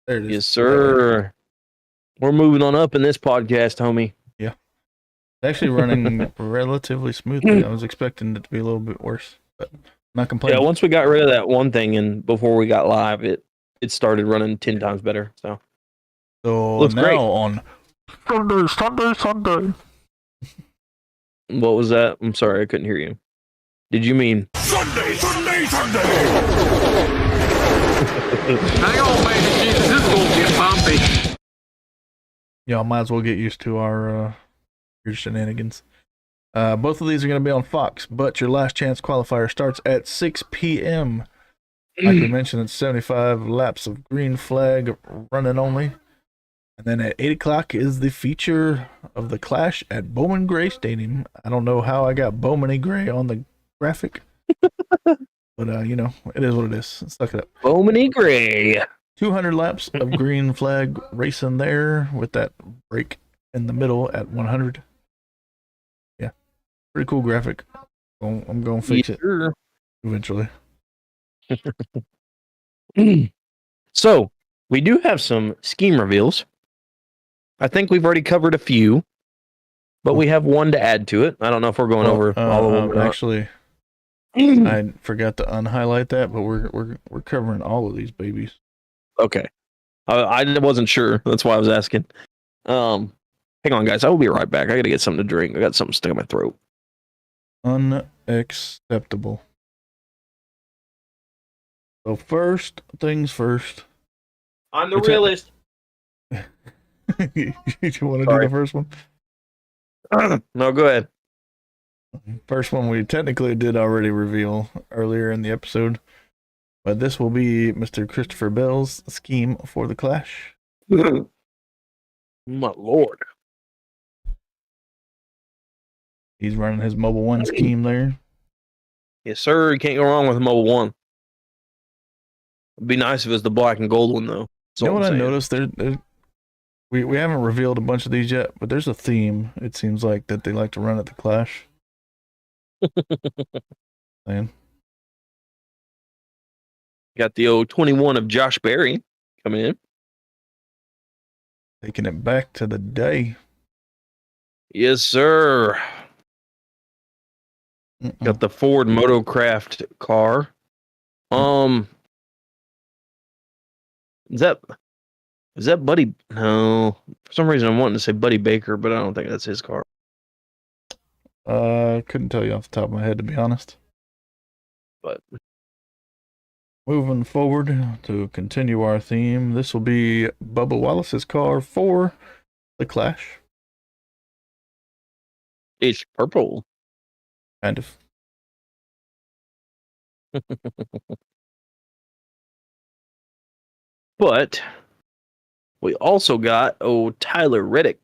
There it is. Yes, sir. We're moving on up in this podcast, homie. Yeah. It's actually running relatively smoothly. I was expecting it to be a little bit worse, but I'm not complaining. Yeah, once we got rid of that one thing and before we got live, it started running 10 times better. So looks now great. On Sunday. What was that? I'm sorry, I couldn't hear you. Did you mean Sunday! Hang on, baby Jesus, this is gonna get bumpy. Y'all might as well get used to our your shenanigans. Both of these are going to be on Fox, but your last chance qualifier starts at 6 p.m. Like we mentioned, it's 75 laps of green flag running only. And then at 8 o'clock is the feature of the Clash at Bowman Gray Stadium. I don't know how I got Bowman Gray on the graphic, but it is what it is. Suck it up. Bowman Gray? 200 laps of green flag racing there with that break in the middle at 100. Yeah, pretty cool graphic. I'm going to fix it eventually. So, we do have some scheme reveals. I think we've already covered a few, but we have one to add to it. I don't know if we're going over all of them. Actually, I forgot to unhighlight that, but we're covering all of these babies. Okay. I wasn't sure. That's why I was asking. Hang on, guys. I will be right back. I got to get something to drink. I got something stuck in my throat. Unacceptable. So first things first. I'm the realist. You want to do the first one? No, go ahead. First one we technically did already reveal earlier in the episode. But this will be Mr. Christopher Bell's scheme for the Clash. My lord. He's running his Mobile One scheme there. Yes, sir. You can't go wrong with a Mobile One. It'd be nice if it was the black and gold one, though. You know what I noticed? We haven't revealed a bunch of these yet, but there's a theme, it seems like, that they like to run at the Clash. Man. Got the old 21 of Josh Berry coming in. Taking it back to the day. Yes, sir. Got the Ford Motocraft car. Is that Buddy? No. For some reason, I'm wanting to say Buddy Baker, but I don't think that's his car. Couldn't tell you off the top of my head, to be honest. But moving forward to continue our theme, this will be Bubba Wallace's car for the Clash. it's purple. Kind of. But we also got Tyler Reddick.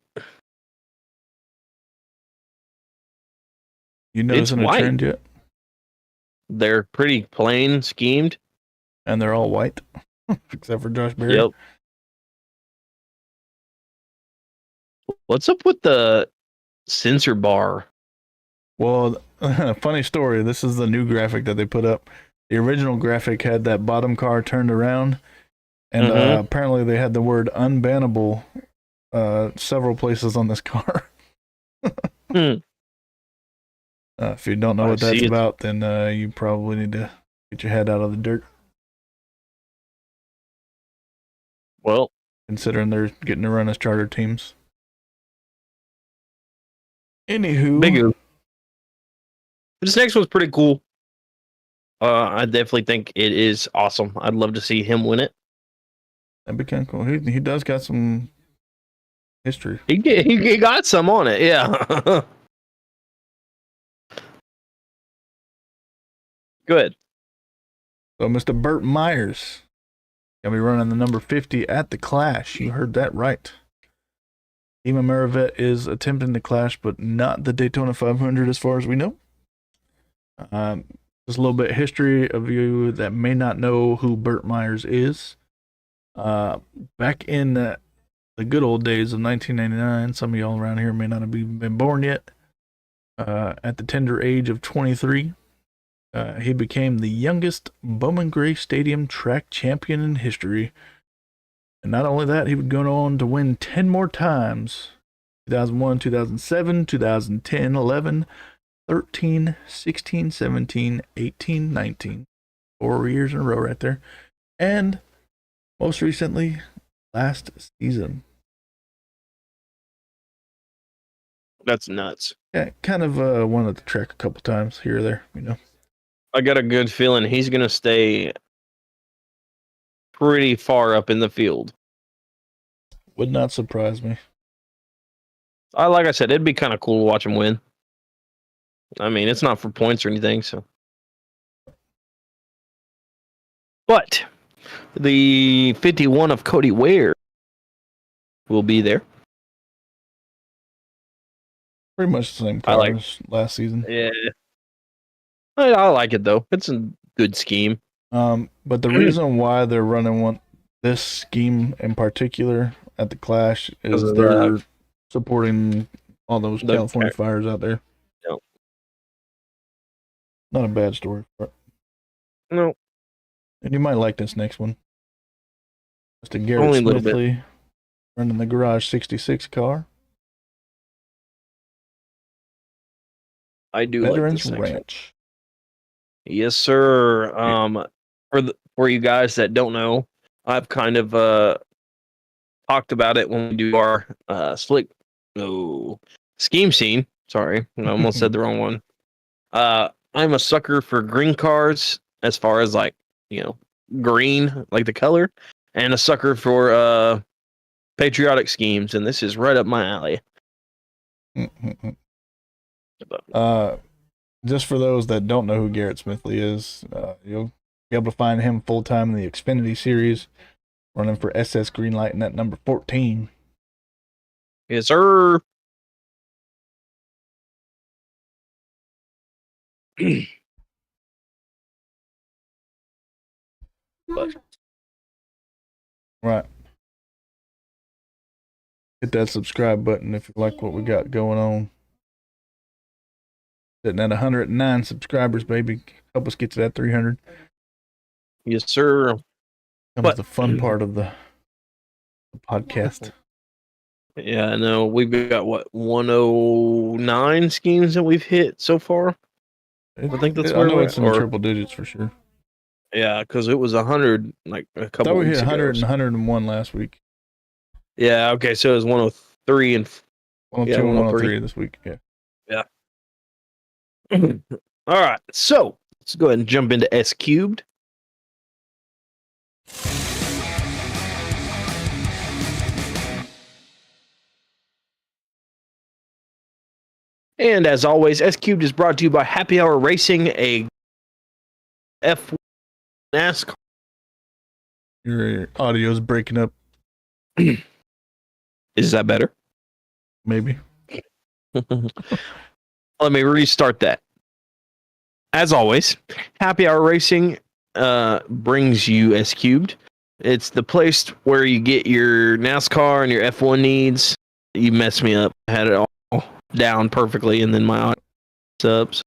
You noticing a trend yet? They're pretty plain schemed. And they're all white. Except for Josh Berry. Yep. What's up with the sensor bar? Well, funny story. This is the new graphic that they put up. The original graphic had that bottom car turned around, And apparently they had the word unbannable several places on this car. If you don't know what that's about, then you probably need to get your head out of the dirt. Well, considering they're getting to run as charter teams. Anywho, big. This next one's pretty cool. I definitely think it is awesome. I'd love to see him win it. That'd be kind of cool. He does got some history. He got some on it, yeah. Good. So Mr. Burt Myers gonna be running the number 50 at the Clash. You heard that right. Ema Maravet is attempting the Clash, but not the Daytona 500 as far as we know. Just a little bit of history of you that may not know who Burt Myers is. Back in the good old days of 1999, some of y'all around here may not have been born yet. At the tender age of 23, he became the youngest Bowman Gray Stadium track champion in history. And not only that, he would go on to win 10 more times. 2001, 2007, 2010, 11, 13, 16, 17, 18, 19. 4 years in a row right there. And most recently, last season. That's nuts. Yeah, kind of won at the track a couple times here or there, you know. I got a good feeling he's going to stay pretty far up in the field. Would not surprise me. Like I said, it'd be kind of cool to watch him win. I mean, it's not for points or anything, so. But the 51 of Cody Ware will be there. Pretty much the same car as last season. Yeah. I like it, though. It's a good scheme. But the reason why they're running this scheme in particular at the Clash is they're supporting all those California fires out there. Yep. Not a bad story for it. No. And you might like this next one. Mr. Garrett Smithley running the Garage 66 car. I do Veterans like this Ranch. Yes, sir. For you guys that don't know, I've kind of talked about it when we do our scheme scene. Sorry, I almost said the wrong one. I'm a sucker for green cars as far as green, like the color, and a sucker for patriotic schemes, and this is right up my alley. Just for those that don't know who Garrett Smithley is, you'll be able to find him full-time in the Xfinity Series, running for SS Greenlight in that number 14. Yes, sir. Right. Hit that subscribe button if you like what we got going on. Sitting at 109 subscribers, baby. Help us get to that 300. Yes, sir. Comes the fun part of the podcast. Yeah, I know. We've got 109 schemes that we've hit so far. I think that's where we're it's in triple digits for sure. Yeah, because it was 100 like a couple. I thought we weeks hit 100 ago. and 101 last week. Yeah. Okay. So it was 103 and 102 and 103 this week. Yeah. Yeah. All right. So let's go ahead and jump into S cubed. And as always, S cubed is brought to you by Happy Hour Racing, a F1 NASCAR. Your audio's breaking up. Is that better? Maybe. Let me restart that. As always, Happy Hour Racing brings you S cubed. It's the place where you get your NASCAR and your F1 needs. You messed me up. I had it all down perfectly, and then my audio subs.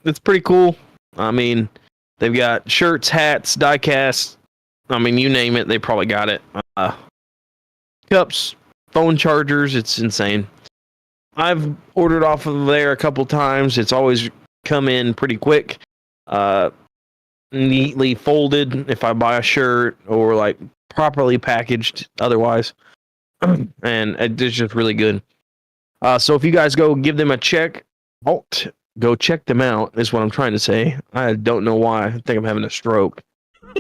It's pretty cool. I mean, They've got shirts, hats, die casts. I mean, you name it, they probably got it. Cups, phone chargers. It's insane. I've ordered off of there a couple times. It's always come in pretty quick. Neatly folded if I buy a shirt, or like properly packaged otherwise. And it's just really good. So if you guys go give them a check, go check them out is what I'm trying to say. I don't know why. I think I'm having a stroke.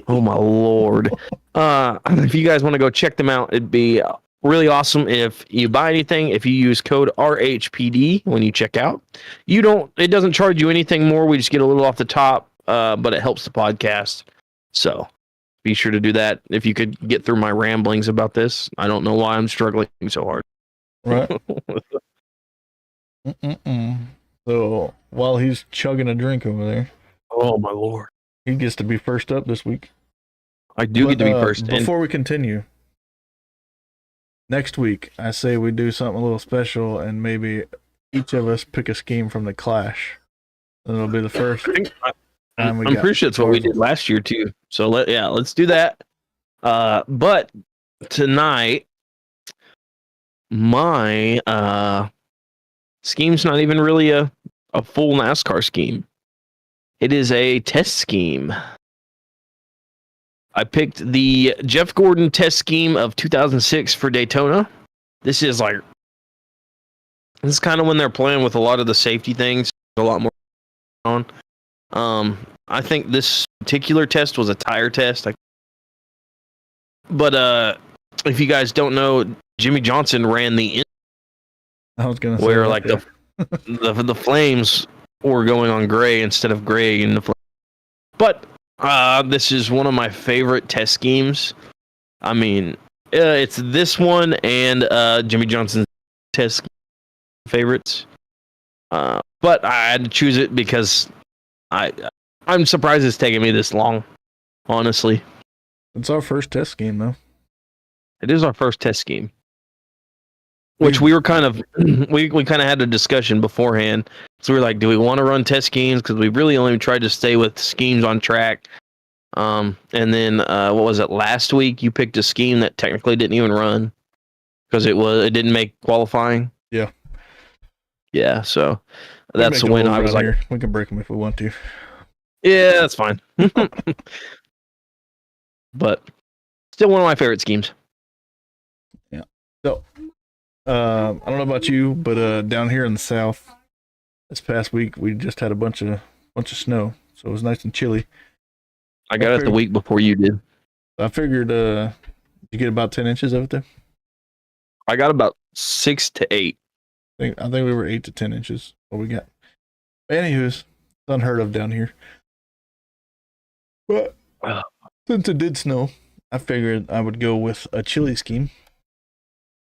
Oh my Lord. If you guys want to go check them out, it'd be really awesome if you buy anything. If you use code RHPD when you check out, it doesn't charge you anything more. We just get a little off the top, but it helps the podcast. So be sure to do that. If you could get through my ramblings about this, I don't know why I'm struggling so hard. Right. So while he's chugging a drink over there, Oh my Lord. he gets to be first up this week. I do get to be first. Before we continue, next week, I say we do something a little special and maybe each of us pick a scheme from the Clash. And it'll be the first. I'm pretty sure that's what we did last year too. So let's do that. But tonight, my scheme's not even really a full NASCAR scheme. It is a test scheme. I picked the Jeff Gordon test scheme of 2006 for Daytona. This is kind of when they're playing with a lot of the safety things. A lot more on. I think this particular test was a tire test. But if you guys don't know, Jimmy Johnson ran the I was gonna say where like the flames were going on gray instead of gray in the flames. But this is one of my favorite test schemes. I mean, it's this one and Jimmy Johnson's test favorites. But I had to choose it because I'm surprised it's taking me this long, honestly. It's our first test scheme, though. It is our first test scheme. Which we were kind of we kind of had a discussion beforehand. So we were like, do we want to run test schemes? Because we really only tried to stay with schemes on track. And then what was it? Last week you picked a scheme that technically didn't even run because it didn't make qualifying. Yeah. Yeah. So that's when I was like, here. We can break them if we want to. Yeah, that's fine. But still one of my favorite schemes. Yeah. So I don't know about you, but down here in the south, this past week we just had a bunch of snow, so it was nice and chilly. I got it the week before you did. I figured you get about 10 inches of it there. I got about 6 to 8. I think we were 8 to 10 inches. What we got? Anywho's, it's unheard of down here. But since it did snow, I figured I would go with a chili scheme.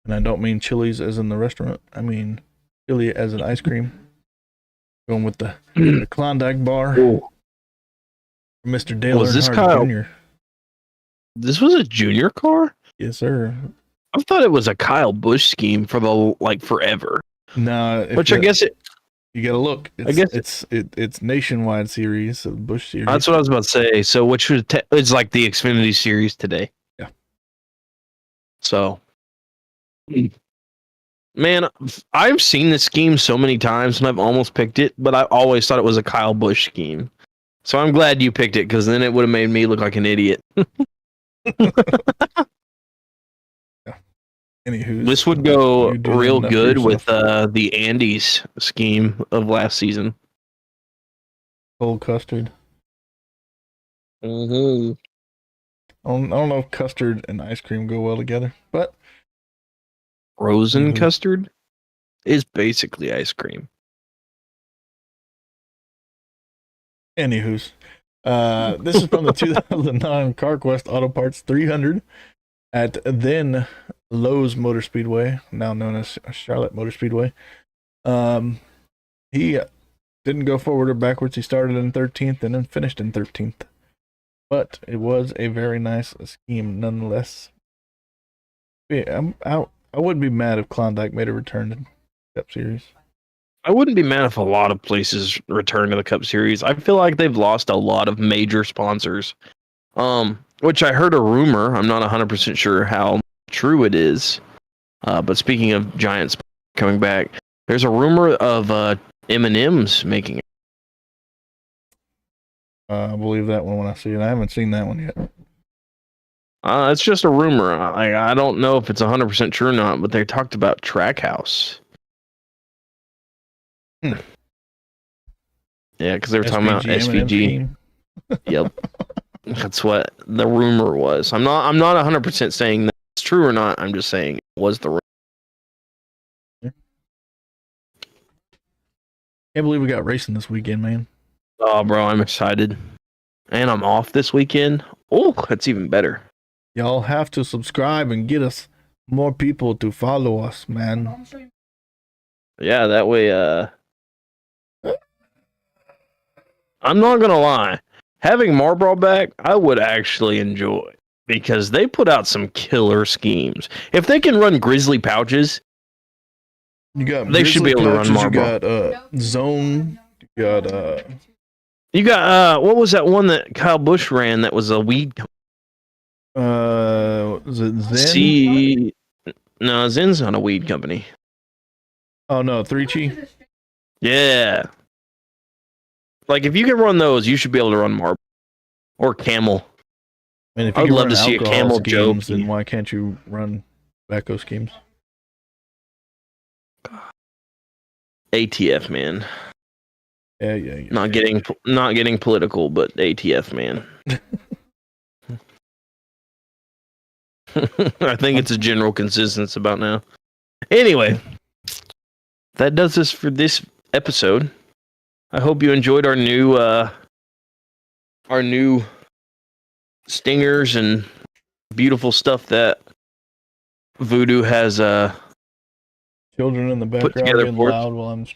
And I don't mean Chili's as in the restaurant. I mean chili as an ice cream. Going with the Klondike bar. Ooh. Mr. Dale Was this Earnhardt Kyle? Jr. This was a junior car? Yes, sir. I thought it was a Kyle Busch scheme for forever. No, Which I guess it. You gotta look. It's nationwide series, so the Busch series. That's what I was about to say. So which was it's like the Xfinity series today. Yeah. So, man, I've seen this scheme so many times and I've almost picked it, but I always thought it was a Kyle Busch scheme. So I'm glad you picked it because then it would have made me look like an idiot. Anywho, This would go real good with the Andes scheme of last season. Cold custard. Mm-hmm. I don't know if custard and ice cream go well together, but Frozen custard is basically ice cream. anywho's, this is from the 2009 CarQuest Auto Parts 300 at then Lowe's Motor Speedway, now known as Charlotte Motor Speedway. He didn't go forward or backwards. He started in 13th and then finished in 13th. But it was a very nice scheme nonetheless. Yeah, I wouldn't be mad if Klondike made a return to Cup Series. I wouldn't be mad if a lot of places return to the Cup Series. I feel like they've lost a lot of major sponsors. Which I heard a rumor. I'm not 100% sure how true it is. But speaking of Giants coming back, there's a rumor of M&M's making it. I believe that one when I see it. I haven't seen that one yet. It's just a rumor. I don't know if it's 100% true or not, but they talked about Trackhouse. Yeah, because they were talking about SVG. Yep, that's what the rumor was. I'm not 100% saying that's true or not. I'm just saying it was the rumor. Can't believe we got racing this weekend, man. Oh, bro, I'm excited, and I'm off this weekend. Oh, that's even better. Y'all have to subscribe and get us more people to follow us, man. Yeah, that way. I'm not gonna lie. Having Marlboro back, I would actually enjoy because they put out some killer schemes. If they can run Grizzly pouches, You got they should be able to run Marlboro. You got Zone. You got what was that one that Kyle Busch ran that was a weed? Was it Zen? No, Zen's not a weed company. Oh no, 3Chi. Yeah. Like if you can run those, you should be able to run Marlboro or Camel. And if I you would can love run to see a alcohol Camel schemes, joke. then why can't you run tobacco schemes? ATF, man. Yeah. Not getting political, but ATF, man. I think it's a general consensus about now. Anyway, that does this for this episode. I hope you enjoyed our new stingers and beautiful stuff that Voodoo has Children in the put background together getting for us. loud while I'm.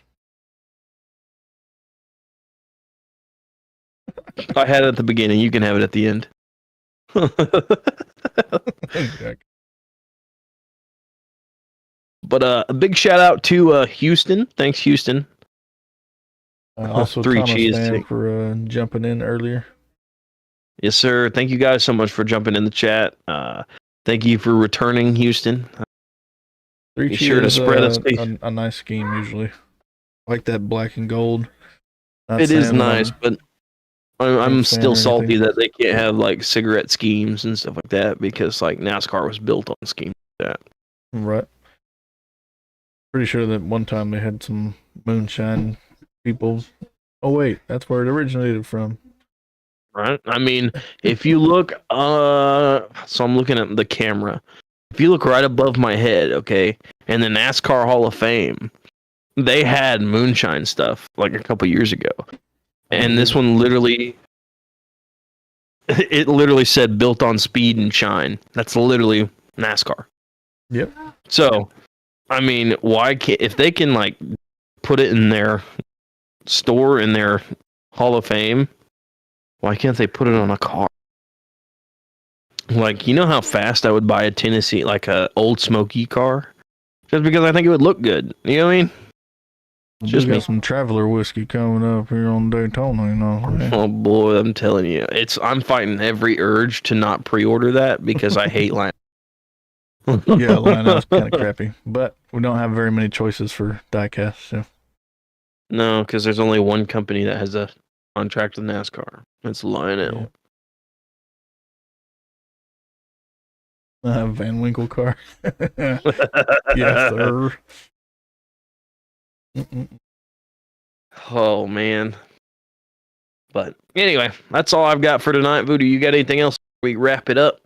I had it at the beginning. You can have it at the end. But a big shout out to Houston. Thanks, Houston. Also, Three Thomas cheese fan steak. for jumping in earlier. Yes, sir. Thank you guys so much for jumping in the chat. Thank you for returning, Houston. Be sure to spread us. A nice scheme usually. I like that black and gold. It is nice, but I'm still salty that they can't have like cigarette schemes and stuff like that because like NASCAR was built on schemes like that. Right. Pretty sure that one time they had some moonshine people. Oh wait, that's where it originated from. Right. I mean, if you look, so I'm looking at the camera. If you look right above my head, okay, and the NASCAR Hall of Fame, they had moonshine stuff like a couple years ago, and this one literally, it literally said built on speed and shine. That's literally NASCAR. Yep. So, I mean, why can't if they can like put it in their store in their Hall of Fame? Why can't they put it on a car? Like, you know how fast I would buy a Tennessee, like a old Smoky car? Just because I think it would look good. You know what I mean? Just got some Traveler whiskey coming up here on Daytona, you know. Man. Oh boy, I'm telling you. I'm fighting every urge to not pre-order that because I hate line. Yeah, Lionel's kind of crappy. But we don't have very many choices for diecast, so. No, because there's only one company that has a contract with NASCAR. It's Lionel. Yeah. Van Winkle car. Yes, sir. Oh man. But anyway, that's all I've got for tonight. Voodoo, you got anything else before we wrap it up?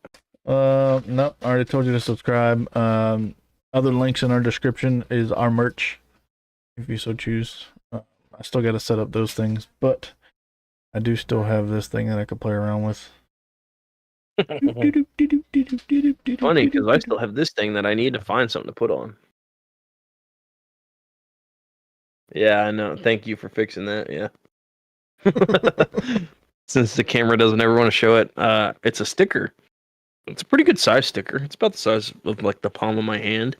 No, I already told you to subscribe. Other links in our description is our merch, if you so choose. I still got to set up those things, but I do still have this thing that I could play around with. Funny, because I still have this thing that I need to find something to put on. Yeah, I know. Thank you for fixing that. Yeah. Since the camera doesn't ever want to show it, it's a sticker. It's a pretty good size sticker. It's about the size of like the palm of my hand.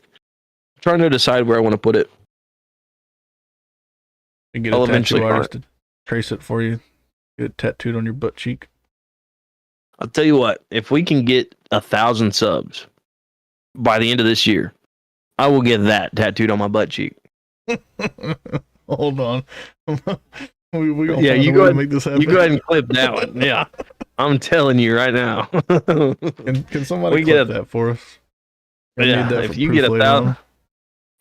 I'm trying to decide where I want to put it. And get I'll a eventually tattoo find artist to trace it for you. Get it tattooed on your butt cheek. I'll tell you what, if we can get 1,000 subs by the end of this year, I will get that tattooed on my butt cheek. Hold on. we gonna Yeah, find you a go way to ahead, make this happen. you go ahead and clip that one. Yeah, I'm telling you right now. Can somebody we clip get that for us? I Yeah, need that if for you proof get later on.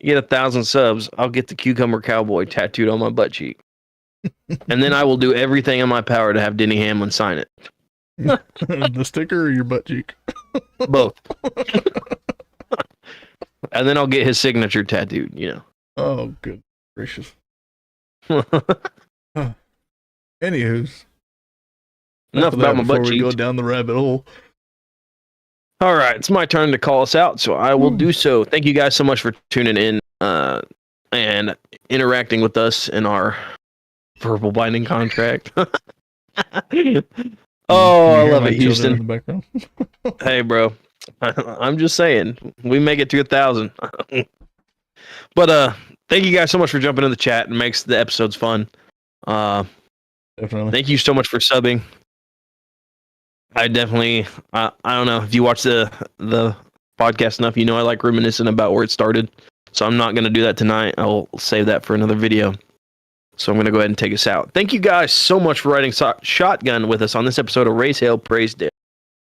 1,000 subs, I'll get the Cucumber Cowboy tattooed on my butt cheek. And then I will do everything in my power to have Denny Hamlin sign it. The sticker or your butt cheek? Both. And then I'll get his signature tattooed, you Oh, good gracious. know. Anywho's. Enough about my butt before we go cheeks. down the rabbit hole. All right, it's my turn to call us out, so I will do so. Thank you guys so much for tuning in and interacting with us in our verbal binding contract. Oh, I love it, Houston. In the background. Hey, bro. I'm just saying, we make it to 1,000. But thank you guys so much for jumping in the chat. It makes the episodes fun. Definitely. Thank you so much for subbing. I definitely, I don't know if you watch the podcast enough, you know I like reminiscing about where it started. So I'm not going to do that tonight. I'll save that for another video. So I'm going to go ahead and take us out. Thank you guys so much for riding shotgun with us on this episode of Race Hail Praise Dale.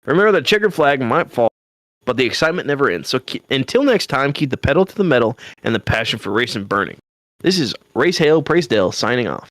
Remember that checkered flag might fall, but the excitement never ends. So until next time, keep the pedal to the metal and the passion for racing burning. This is Race Hail Praise Dale signing off.